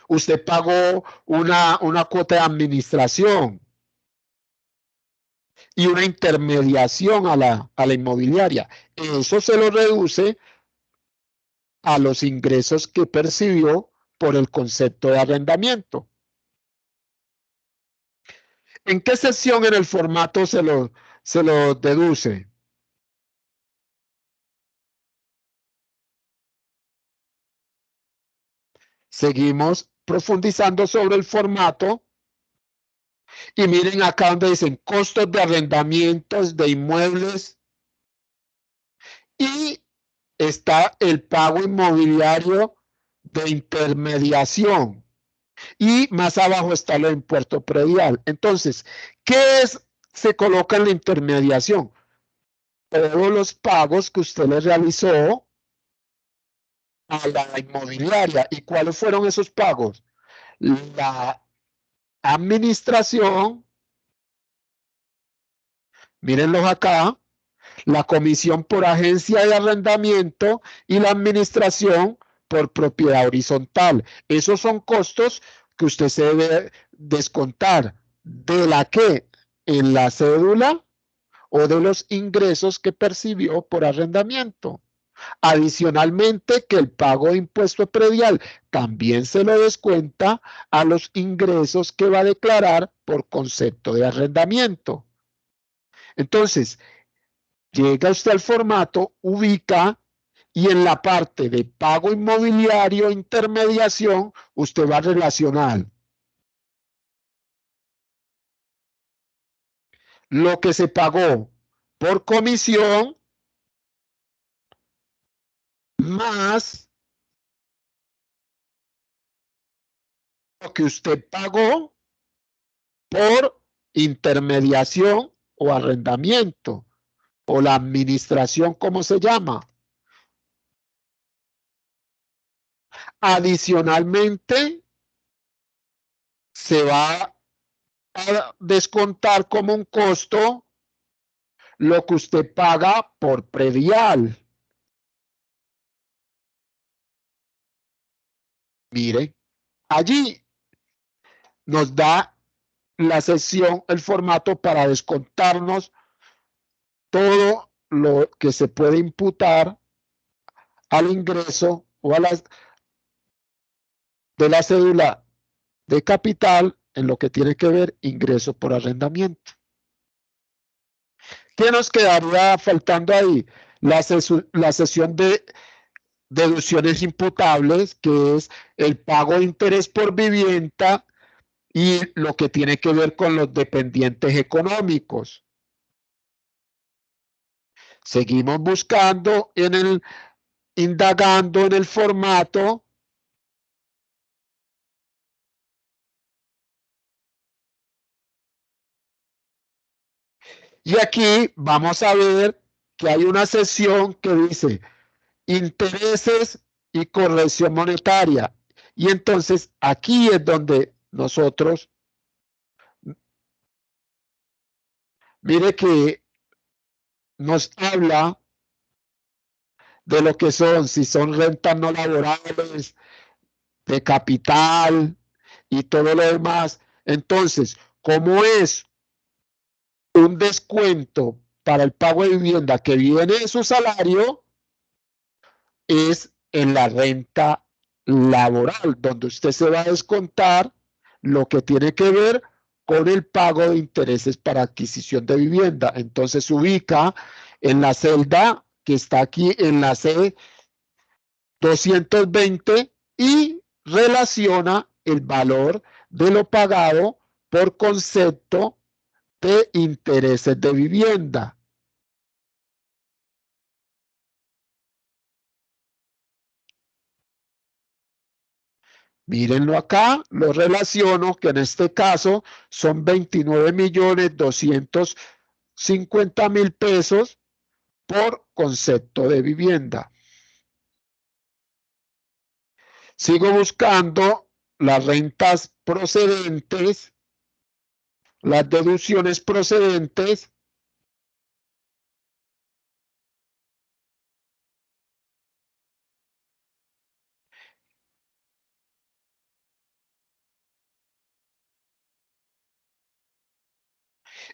Usted pagó una cuota de administración y una intermediación a la inmobiliaria. Eso se lo reduce a los ingresos que percibió por el concepto de arrendamiento. ¿En qué sección en el formato se lo deduce? Seguimos profundizando sobre el formato. Y miren acá donde dicen costos de arrendamientos de inmuebles. Y está el pago inmobiliario de intermediación. Y más abajo está el impuesto predial. Entonces, ¿qué se coloca en la intermediación? Todos los pagos que usted le realizó a la inmobiliaria. ¿Y cuáles fueron esos pagos? La administración, mírenlos acá, la comisión por agencia de arrendamiento y la administración por propiedad horizontal. Esos son costos que usted se debe descontar de la que en la cédula o de los ingresos que percibió por arrendamiento. Adicionalmente, que el pago de impuesto predial también se lo descuenta a los ingresos que va a declarar por concepto de arrendamiento. Entonces, llega usted al formato, ubica y en la parte de pago inmobiliario, intermediación, usted va a relacionar lo que se pagó por comisión más lo que usted pagó por intermediación o arrendamiento o la administración, ¿cómo se llama? Adicionalmente, se va a descontar como un costo lo que usted paga por predial. Mire, allí nos da la sección, el formato para descontarnos todo lo que se puede imputar al ingreso o a las de la cédula de capital en lo que tiene que ver ingreso por arrendamiento. ¿Qué nos quedaría faltando ahí? La sesión de deducciones imputables, que es el pago de interés por vivienda y lo que tiene que ver con los dependientes económicos. Seguimos buscando indagando en el formato. Y aquí vamos a ver que hay una sección que dice intereses y corrección monetaria. Y entonces aquí es donde nosotros, mire que nos habla de lo que son, si son rentas no laborales, de capital y todo lo demás. Entonces, como es un descuento para el pago de vivienda que viene de su salario, es en la renta laboral, donde usted se va a descontar lo que tiene que ver con el pago de intereses para adquisición de vivienda. Entonces se ubica en la celda que está aquí en la C220 y relaciona el valor de lo pagado por concepto de intereses de vivienda. Mírenlo acá, lo relaciono que en este caso son 29.250.000 pesos por concepto de vivienda. Sigo buscando las rentas procedentes, las deducciones procedentes.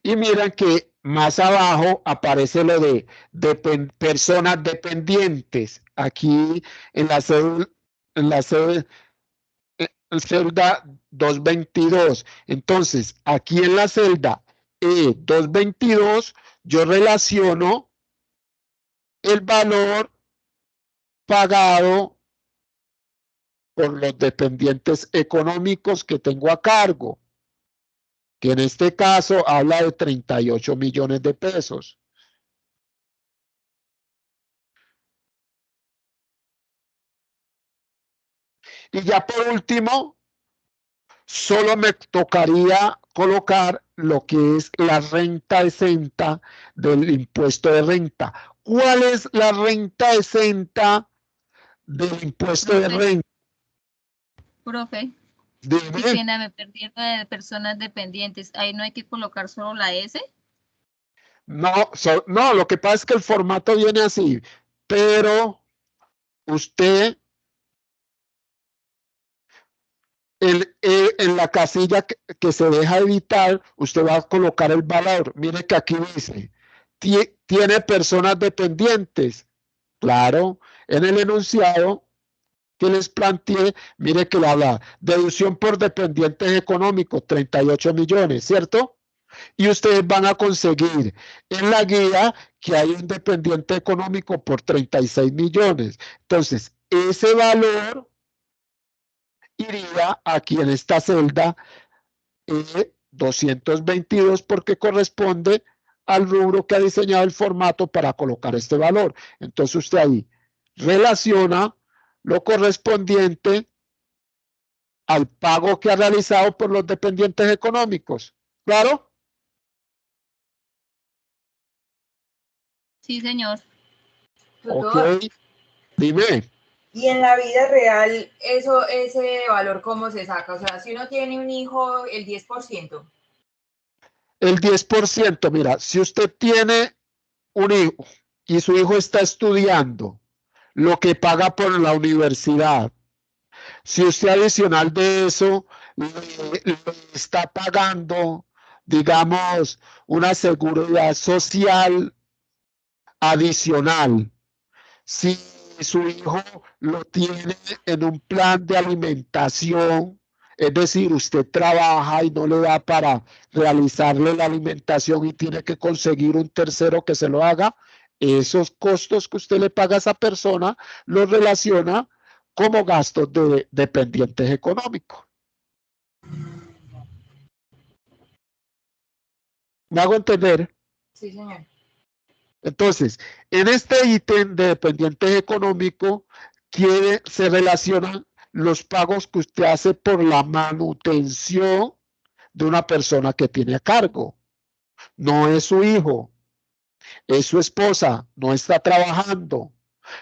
Y miren que más abajo aparece lo de personas dependientes. Aquí en la celda 222. Entonces, aquí en la celda E222, yo relaciono el valor pagado por los dependientes económicos que tengo a cargo, que en este caso habla de 38 millones de pesos. Y ya por último, solo me tocaría colocar lo que es la renta exenta del impuesto de renta. ¿Cuál es la renta exenta del impuesto de renta? Profe, qué Dime. pena, me perdí de personas dependientes. Ahí no hay que colocar solo la S. No, no, lo que pasa es que el formato viene así, pero usted en la casilla que se deja editar, usted va a colocar el valor. Mire que aquí dice, ¿tiene personas dependientes? Claro, en el enunciado que les planteé, mire que le habla, deducción por dependientes económicos, 38 millones, ¿cierto? Y ustedes van a conseguir en la guía que hay un dependiente económico por 36 millones. Entonces, ese valor iría aquí en esta celda 222 porque corresponde al rubro que ha diseñado el formato para colocar este valor. Entonces usted ahí relaciona lo correspondiente al pago que ha realizado por los dependientes económicos. ¿Claro? Sí, señor. Tutor, Ok, dime. y en la vida real, ese valor, ¿cómo se saca? O sea, si uno tiene un hijo, el 10%. El 10%, mira, si usted tiene un hijo y su hijo está estudiando, lo que paga por la universidad, si usted adicional de eso le está pagando, digamos, una seguridad social adicional, si su hijo lo tiene en un plan de alimentación, es decir, usted trabaja y no le da para realizarle la alimentación y tiene que conseguir un tercero que se lo haga, esos costos que usted le paga a esa persona los relaciona como gastos de dependientes económicos. ¿Me hago entender? Sí, señor. Entonces, en este ítem de dependientes económicos, se relacionan los pagos que usted hace por la manutención de una persona que tiene a cargo. No es su hijo, es su esposa, no está trabajando,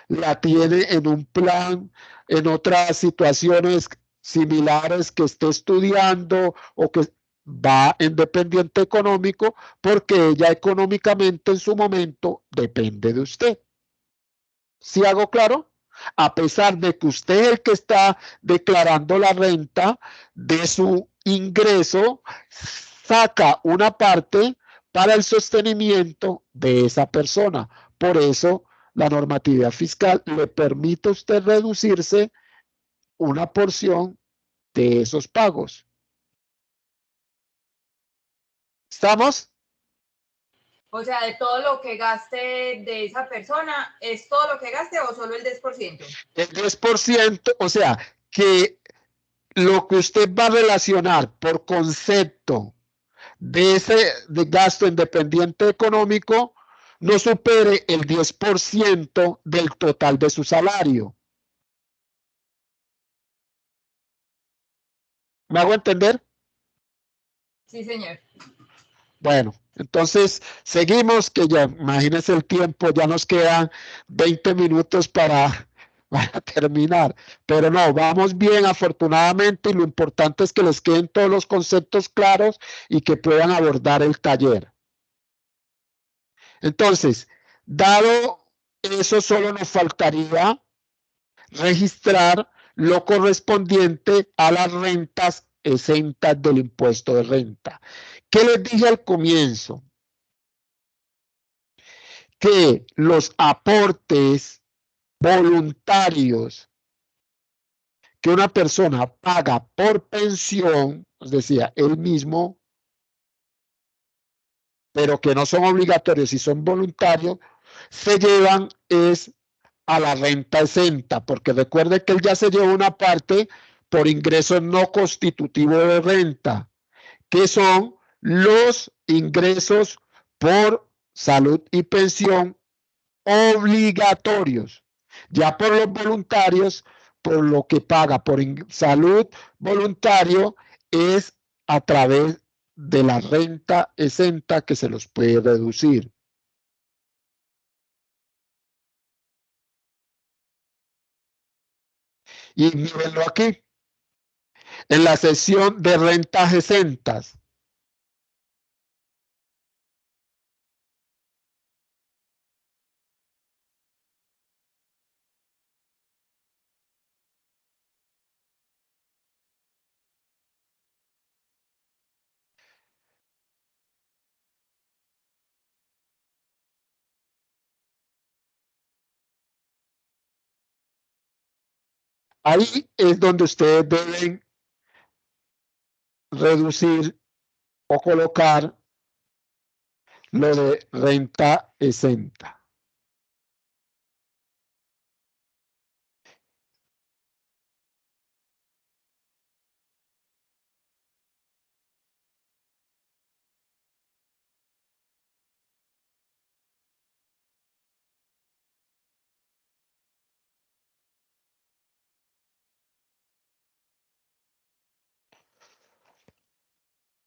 la tiene en un plan, en otras situaciones similares que esté estudiando o que va en dependiente económico porque ella económicamente en su momento depende de usted. ¿Sí hago claro? A pesar de que usted es el que está declarando la renta de su ingreso, saca una parte para el sostenimiento de esa persona. Por eso la normatividad fiscal le permite a usted reducirse una porción de esos pagos. ¿Estamos? O sea, de todo lo que gaste de esa persona, ¿es todo lo que gaste o solo el 10%? El 10%, o sea, que lo que usted va a relacionar por concepto de ese de gasto independiente económico no supere el 10% del total de su salario. ¿Me hago entender? Sí, señor. Bueno, entonces seguimos, que ya imagínense el tiempo, ya nos quedan 20 minutos para terminar. Pero no, vamos bien afortunadamente y lo importante es que les queden todos los conceptos claros y que puedan abordar el taller. Entonces, dado eso, solo nos faltaría registrar lo correspondiente a las rentas exentas del impuesto de renta. ¿Qué les dije al comienzo? Que los aportes voluntarios que una persona paga por pensión, os decía, él mismo, pero que no son obligatorios y son voluntarios, se llevan es a la renta exenta, porque recuerde que él ya se llevó una parte por ingresos no constitutivos de renta, que son los ingresos por salud y pensión obligatorios. Ya por los voluntarios, por lo que paga por salud voluntario es a través de la renta exenta que se los puede reducir. Y mírenlo aquí, en la sección de rentas exentas. Ahí es donde ustedes deben reducir o colocar lo de renta exenta.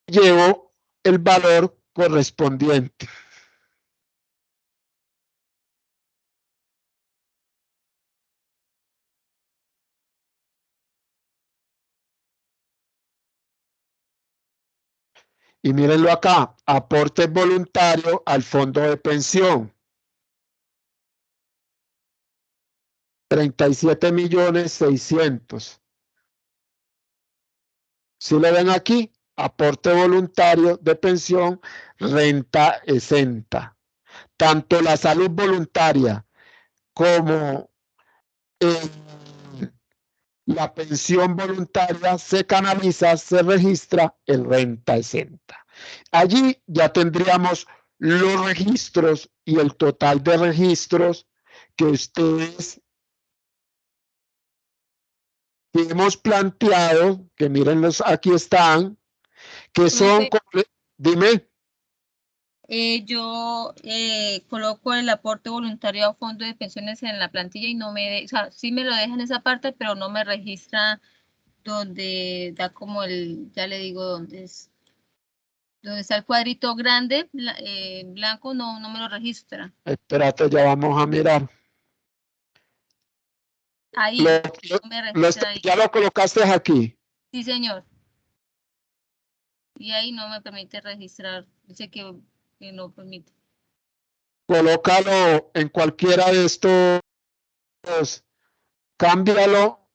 Llevo el valor correspondiente. Y mírenlo acá, aporte voluntario al fondo de pensión. 37.600.000. Si lo ven aquí, aporte voluntario de pensión, renta exenta. Tanto la salud voluntaria como la pensión voluntaria se canaliza, se registra en renta exenta. Allí ya tendríamos los registros y el total de registros que ustedes que hemos planteado, que mírenlos, aquí están, que son, dime. Yo coloco el aporte voluntario a fondo de pensiones en la plantilla y no me, o sea, sí me lo deja en esa parte, pero no me registra donde da como el, ya le digo dónde es. Donde está el cuadrito grande, blanco, no me lo registra. Espérate, ya vamos a mirar. Ahí, no me registra ahí. ¿Ya lo colocaste aquí? Sí, señor. Y ahí no me permite registrar. Dice que no permite. Colócalo en cualquiera de estos. Cámbialo.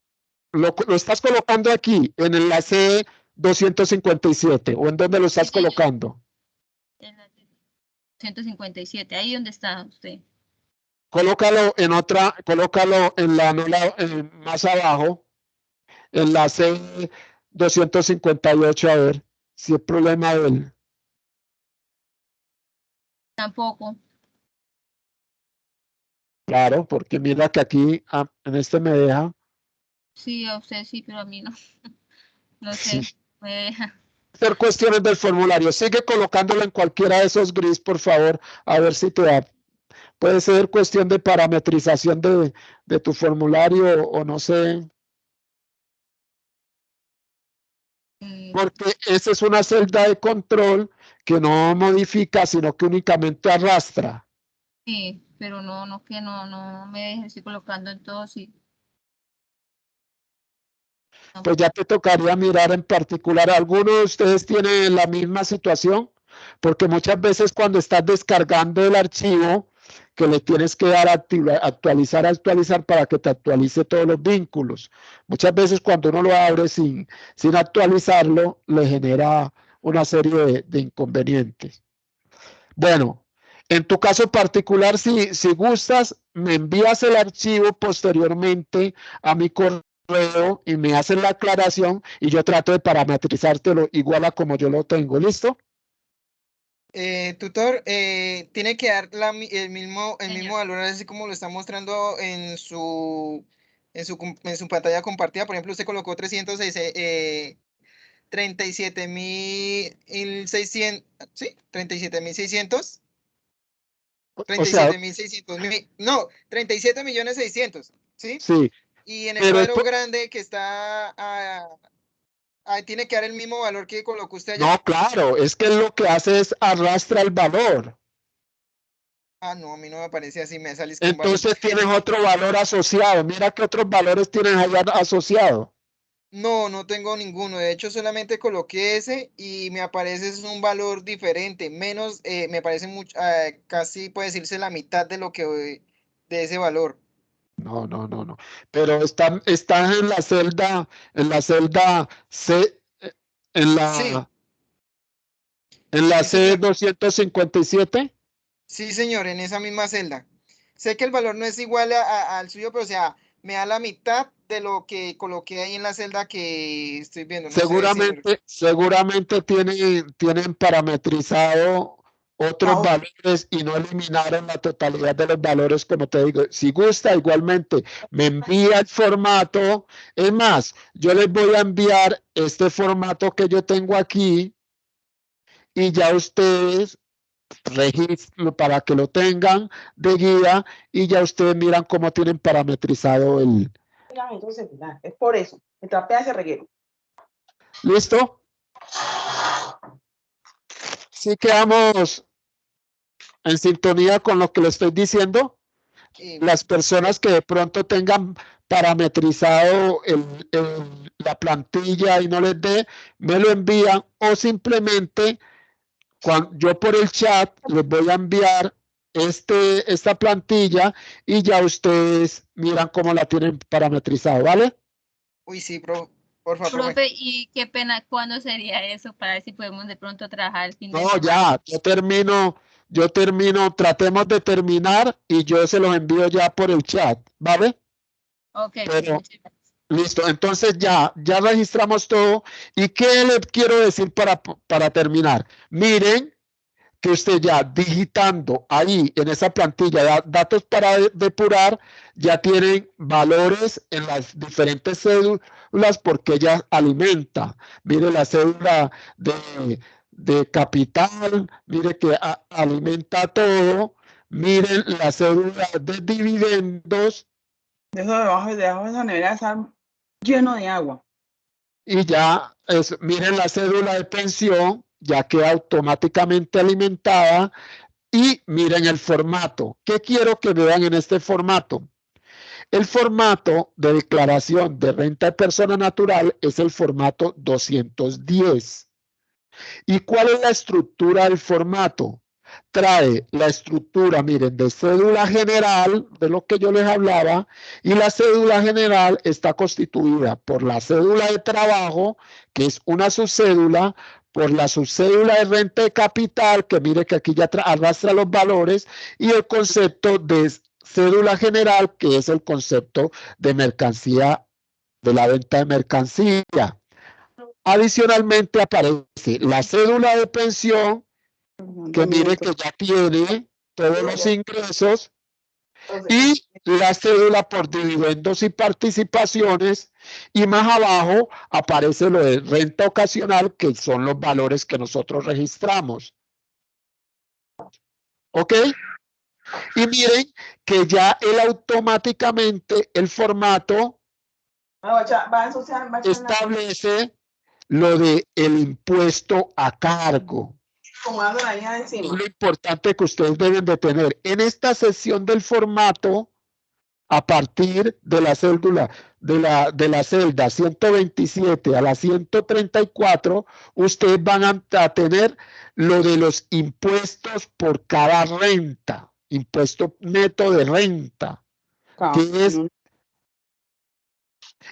Lo estás colocando aquí, en el enlace 257, ¿o en dónde lo estás colocando? En la 157, ahí donde está usted. Colócalo en otra, colócalo en la más abajo, enlace 258, a ver si es problema de él. Tampoco. Claro, porque mira que aquí en este me deja. Sí, a usted sí, pero a mí no. No sé, Sí. me deja. Hacer cuestiones del formulario. Sigue colocándolo en cualquiera de esos gris, por favor, a ver si te da. Puede ser cuestión de parametrización de tu formulario o no sé. Porque esa es una celda de control que no modifica, sino que únicamente arrastra. Sí, pero no me deja, estoy colocando en todo, sí. Pues ya te tocaría mirar en particular. ¿Alguno de ustedes tiene la misma situación? Porque muchas veces cuando estás descargando el archivo, que le tienes que dar actualizar para que te actualice todos los vínculos. Muchas veces cuando uno lo abre sin actualizarlo, le genera una serie de inconvenientes. Bueno, en tu caso particular, si gustas, me envías el archivo posteriormente a mi correo correo y me hacen la aclaración y yo trato de parametrizártelo igual a como yo lo tengo. ¿Listo? Tutor, tiene que dar el mismo Señor. valor, así como lo está mostrando en su pantalla compartida. Por ejemplo, usted colocó 37.600, ¿sí? 37.600. O sea, 37.600.000, no, 37.600.000, ¿sí? sí, Y en el pero cuadro grande que está, ahí tiene que dar el mismo valor que colocó usted allá. no, claro, es que lo que hace es arrastra el valor. Ah, no, a mí no me aparece así, me sale con valor. Entonces tienes otro valor asociado. Mira qué otros valores tienes allá asociado. No, no tengo ninguno. De hecho, solamente coloqué ese y me aparece es un valor diferente. Menos, me parece mucho, casi puede decirse la mitad de lo que de ese valor. No, no, no, no. Pero están en la celda C, Sí, en la sí, señor. C257. Sí, señor, en esa misma celda. Sé que el valor no es igual al suyo, pero o sea, me da la mitad de lo que coloqué ahí en la celda que estoy viendo. No sé, señor. Seguramente tienen parametrizado otros valores y no eliminaron la totalidad de los valores, como te digo. Si gusta, igualmente, me envía el formato. Es más, yo les voy a enviar este formato que yo tengo aquí y ya ustedes registro para que lo tengan de guía y ya ustedes miran cómo tienen parametrizado el. Es por eso, me trapea ese reguero. ¿Listo? Sí quedamos en sintonía con lo que le estoy diciendo. Las personas que de pronto tengan parametrizado la plantilla y no les dé, me lo envían o simplemente yo por el chat les voy a enviar esta plantilla y ya ustedes miran cómo la tienen parametrizado, ¿vale? Uy, sí, por favor. Profe, y qué pena, ¿cuándo sería eso? Para ver si podemos de pronto trabajar el fin de No, semana. ya, yo termino, tratemos de terminar y yo se los envío ya por el chat, ¿vale? Ok, Pero, muchas gracias. listo, entonces ya registramos todo. ¿Y qué les quiero decir para terminar? Miren que usted ya digitando ahí en esa plantilla datos para depurar, ya tienen valores en las diferentes cédulas porque ella alimenta. Mire la cédula de capital, mire que alimenta todo. Miren la cédula de dividendos. Eso debajo de esa nevera está lleno de agua. Y ya, miren la cédula de pensión, ya queda automáticamente alimentada. Y miren el formato. ¿Qué quiero que vean en este formato? El formato de declaración de renta de persona natural es el formato 210. ¿Y cuál es la estructura del formato? Trae la estructura, miren, de cédula general, de lo que yo les hablaba, y la cédula general está constituida por la cédula de trabajo, que es una subcédula, por la subcédula de renta de capital, que mire que aquí ya arrastra los valores, y el concepto de cédula general, que es el concepto de mercancía, de la venta de mercancía. Adicionalmente aparece la cédula de pensión, que mire que ya tiene todos los ingresos, y la cédula por dividendos y participaciones, y más abajo aparece lo de renta ocasional, que son los valores que nosotros registramos. ¿Ok? Y miren que ya él automáticamente, el formato establece lo de el impuesto a cargo. Es lo importante que ustedes deben de tener. En esta sesión del formato, a partir de la cédula, de la celda 127 a la 134, ustedes van a tener lo de los impuestos por cada renta, impuesto neto de renta, que es,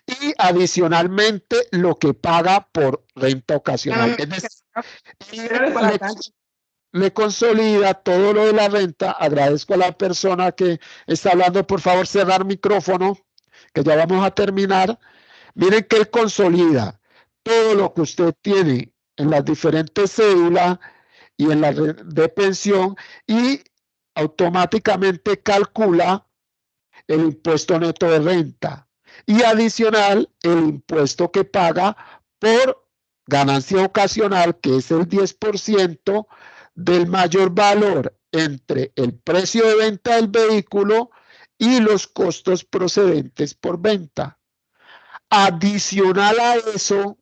y adicionalmente lo que paga por renta ocasional. Es decir, le consolida todo lo de la renta. Agradezco a la persona que está hablando, por favor cerrar micrófono, que ya vamos a terminar. Miren que él consolida todo lo que usted tiene en las diferentes cédulas y en la red de pensión y automáticamente calcula el impuesto neto de renta y adicional el impuesto que paga por ganancia ocasional, que es el 10% del mayor valor entre el precio de venta del vehículo y los costos procedentes por venta. Adicional a eso,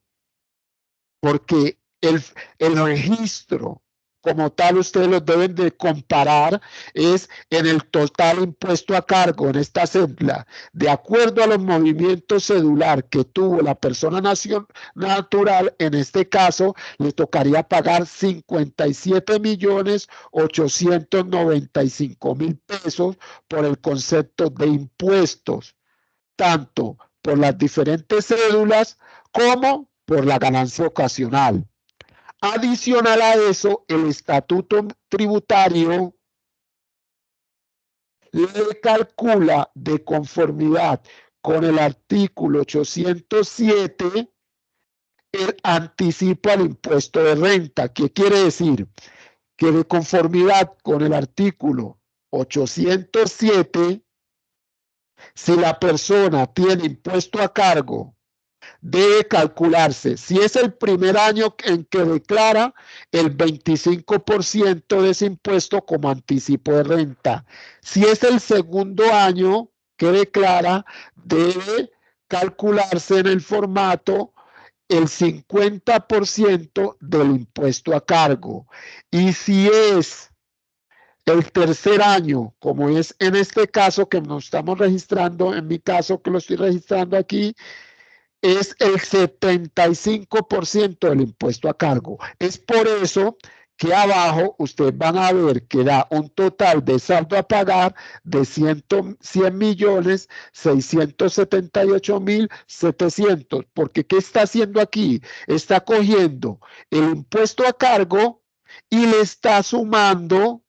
porque el registro como tal ustedes los deben de comparar es en el total impuesto a cargo en esta cédula, de acuerdo a los movimientos cedular que tuvo la persona natural, en este caso le tocaría pagar 57.895.000 pesos por el concepto de impuestos, tanto por las diferentes cédulas como por la ganancia ocasional. Adicional a eso, el estatuto tributario le calcula de conformidad con el artículo 807 el anticipo al impuesto de renta. ¿Qué quiere decir? Que de conformidad con el artículo 807, si la persona tiene impuesto a cargo, debe calcularse, si es el primer año en que declara, el 25% de ese impuesto como anticipo de renta. Si es el segundo año que declara, debe calcularse en el formato el 50% del impuesto a cargo. Y si es el tercer año, como es en este caso que nos estamos registrando, en mi caso que lo estoy registrando aquí, es el 75% del impuesto a cargo. Es por eso que abajo ustedes van a ver que da un total de saldo a pagar de 100.678.700. Porque ¿qué está haciendo aquí? Está cogiendo el impuesto a cargo y le está sumando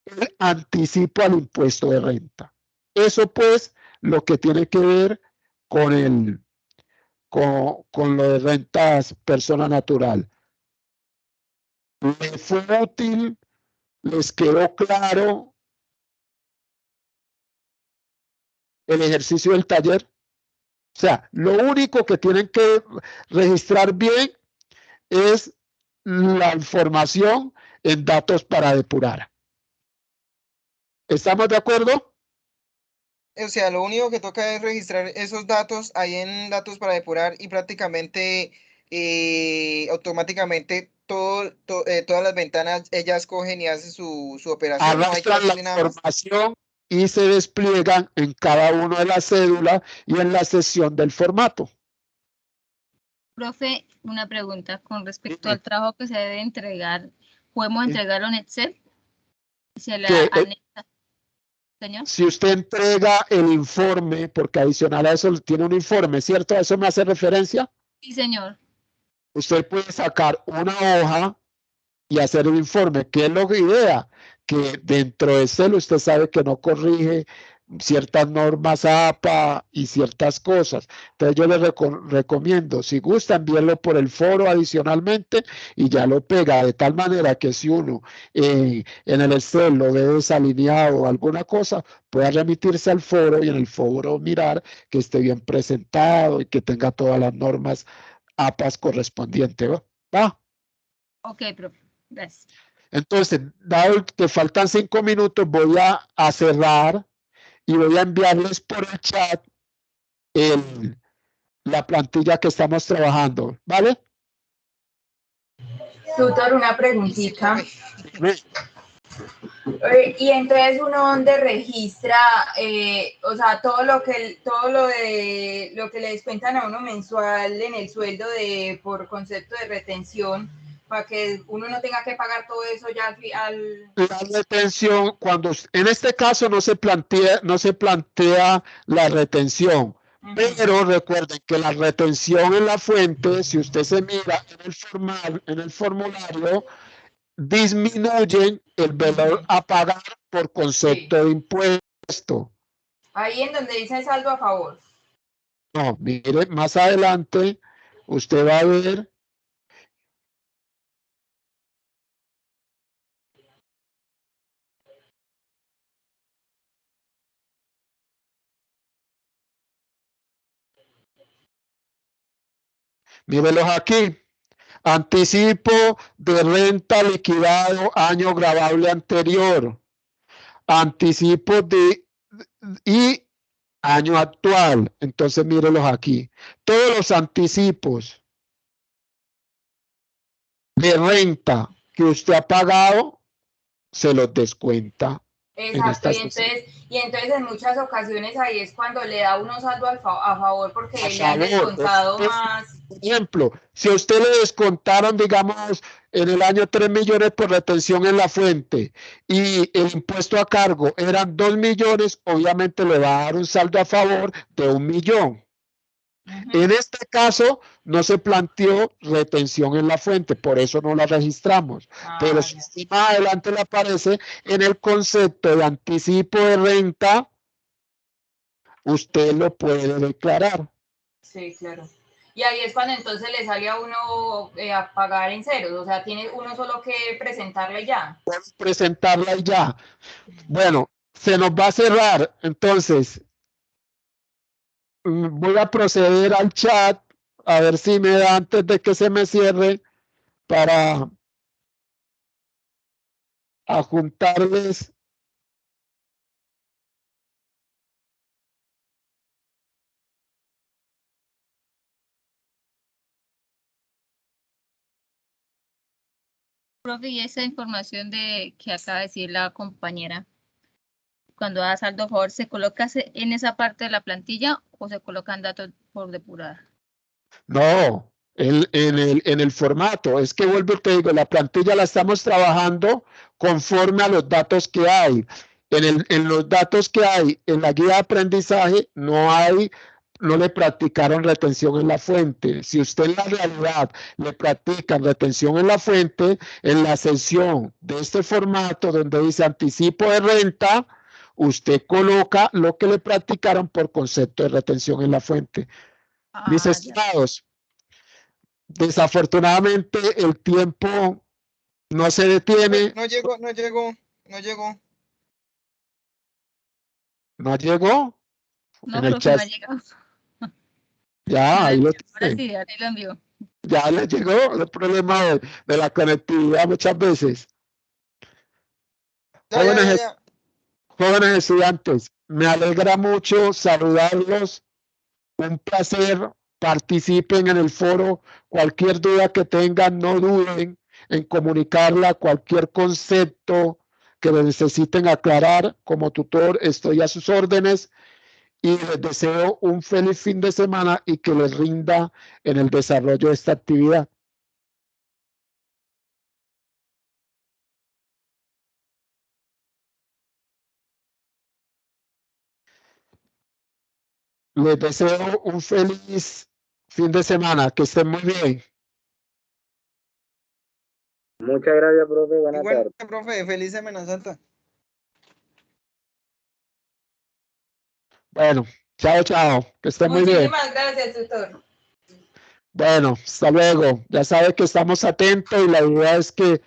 el anticipo al impuesto de renta. Eso pues lo que tiene que ver con lo de rentas persona natural. ¿Les fue útil? ¿Les quedó claro el ejercicio del taller? O sea, lo único que tienen que registrar bien es la información en datos para depurar. ¿Estamos de acuerdo? O sea, lo único que toca es registrar esos datos ahí en datos para depurar y prácticamente automáticamente todas las ventanas ellas cogen y hacen su operación. No hay que Arrastran la hacerle nada más. información y se despliegan en cada una de las cédulas y en la sesión del formato. Profe, una pregunta con respecto Dime. al trabajo que se debe entregar. ¿Podemos Sí. entregarlo en Excel? Se le Que, anexa. Señor. si usted entrega el informe, porque adicional a eso tiene un informe, ¿cierto? ¿A eso me hace referencia? Sí, señor. Usted puede sacar una hoja y hacer el informe. ¿Qué es lo que idea? Que dentro de Excel usted sabe que no corrige ciertas normas APA y ciertas cosas. Entonces yo les recomiendo, si gusta, envíenlo por el foro adicionalmente y ya lo pega de tal manera que si uno en el Excel lo ve desalineado o alguna cosa, pueda remitirse al foro y en el foro mirar que esté bien presentado y que tenga todas las normas APAs correspondientes. ¿Va? Ok, profe. Gracias. Entonces, dado que faltan 5 minutos, voy a cerrar y voy a enviarles por el chat la plantilla que estamos trabajando, ¿vale? Tutor, una preguntita. Sí, Y entonces uno donde registra, o sea, todo lo que le descuentan a uno mensual en el sueldo por concepto de retención, para que uno no tenga que pagar todo eso ya al... La retención, cuando en este caso no se plantea la retención, pero recuerden que la retención en la fuente, si usted se mira en el formulario, disminuyen el valor a pagar por concepto de impuesto. Ahí en donde dice saldo a favor. No, mire, más adelante usted va a ver. Mírelos aquí. Anticipo de renta liquidado año grabable anterior. Anticipo de y año actual. Entonces mírelos aquí. Todos los anticipos de renta que usted ha pagado se los descuenta en Exacto, esta y sesión. entonces en muchas ocasiones ahí es cuando le da uno saldo a favor porque A le han favor, descontado es- más. Por ejemplo, si a usted le descontaron, digamos, en el año 3 millones por retención en la fuente y el impuesto a cargo eran 2 millones, obviamente le va a dar un saldo a favor de 1 millón. En este caso, no se planteó retención en la fuente, por eso no la registramos. Pero si más adelante le aparece en el concepto de anticipo de renta, usted lo puede declarar. Sí, claro. Y ahí es cuando entonces le sale a uno a pagar en ceros, o sea, tiene uno solo que presentarle ya. Puede presentarla y ya. Bueno, se nos va a cerrar, entonces voy a proceder al chat a ver si me da antes de que se me cierre para adjuntarles. Profe, y esa información de que acaba de decir la compañera, cuando da saldo a favor, ¿se coloca en esa parte de la plantilla o se colocan datos por depurar? No, en el formato. Es que vuelvo y te digo, la plantilla la estamos trabajando conforme a los datos que hay. En los datos que hay en la guía de aprendizaje no le practicaron retención en la fuente. Si usted en la realidad le practican retención en la fuente, en la sección de este formato donde dice anticipo de renta, usted coloca lo que le practicaron por concepto de retención en la fuente. Mis estimados, desafortunadamente el tiempo no se detiene. No llegó. ¿No llegó? No, En el profe, no chat. ha llegado. Ya, ahí lo Ahora tiene. sí, ahí lo envió. Ya le llegó el problema de la conectividad muchas veces. Ya. Jóvenes estudiantes, me alegra mucho saludarlos. Un placer. Participen en el foro. Cualquier duda que tengan, no duden en comunicarla. Cualquier concepto que necesiten aclarar, como tutor estoy a sus órdenes y les deseo un feliz fin de semana y que les rinda en el desarrollo de esta actividad. Les deseo un feliz fin de semana, que estén muy bien. Muchas gracias, profe. Buenas tardes. Igual, profe, feliz Semana Santa. Bueno, chao, chao, que estén muy bien. Muchísimas gracias, tutor. Bueno, hasta luego. Ya sabe que estamos atentos y la idea es que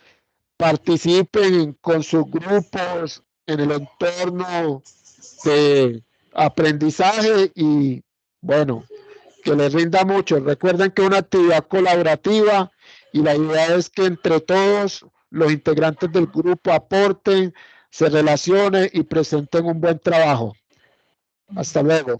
participen con sus grupos en el entorno de aprendizaje y bueno, que les rinda mucho. Recuerden que es una actividad colaborativa y la idea es que entre todos los integrantes del grupo aporten, se relacionen y presenten un buen trabajo. Hasta luego.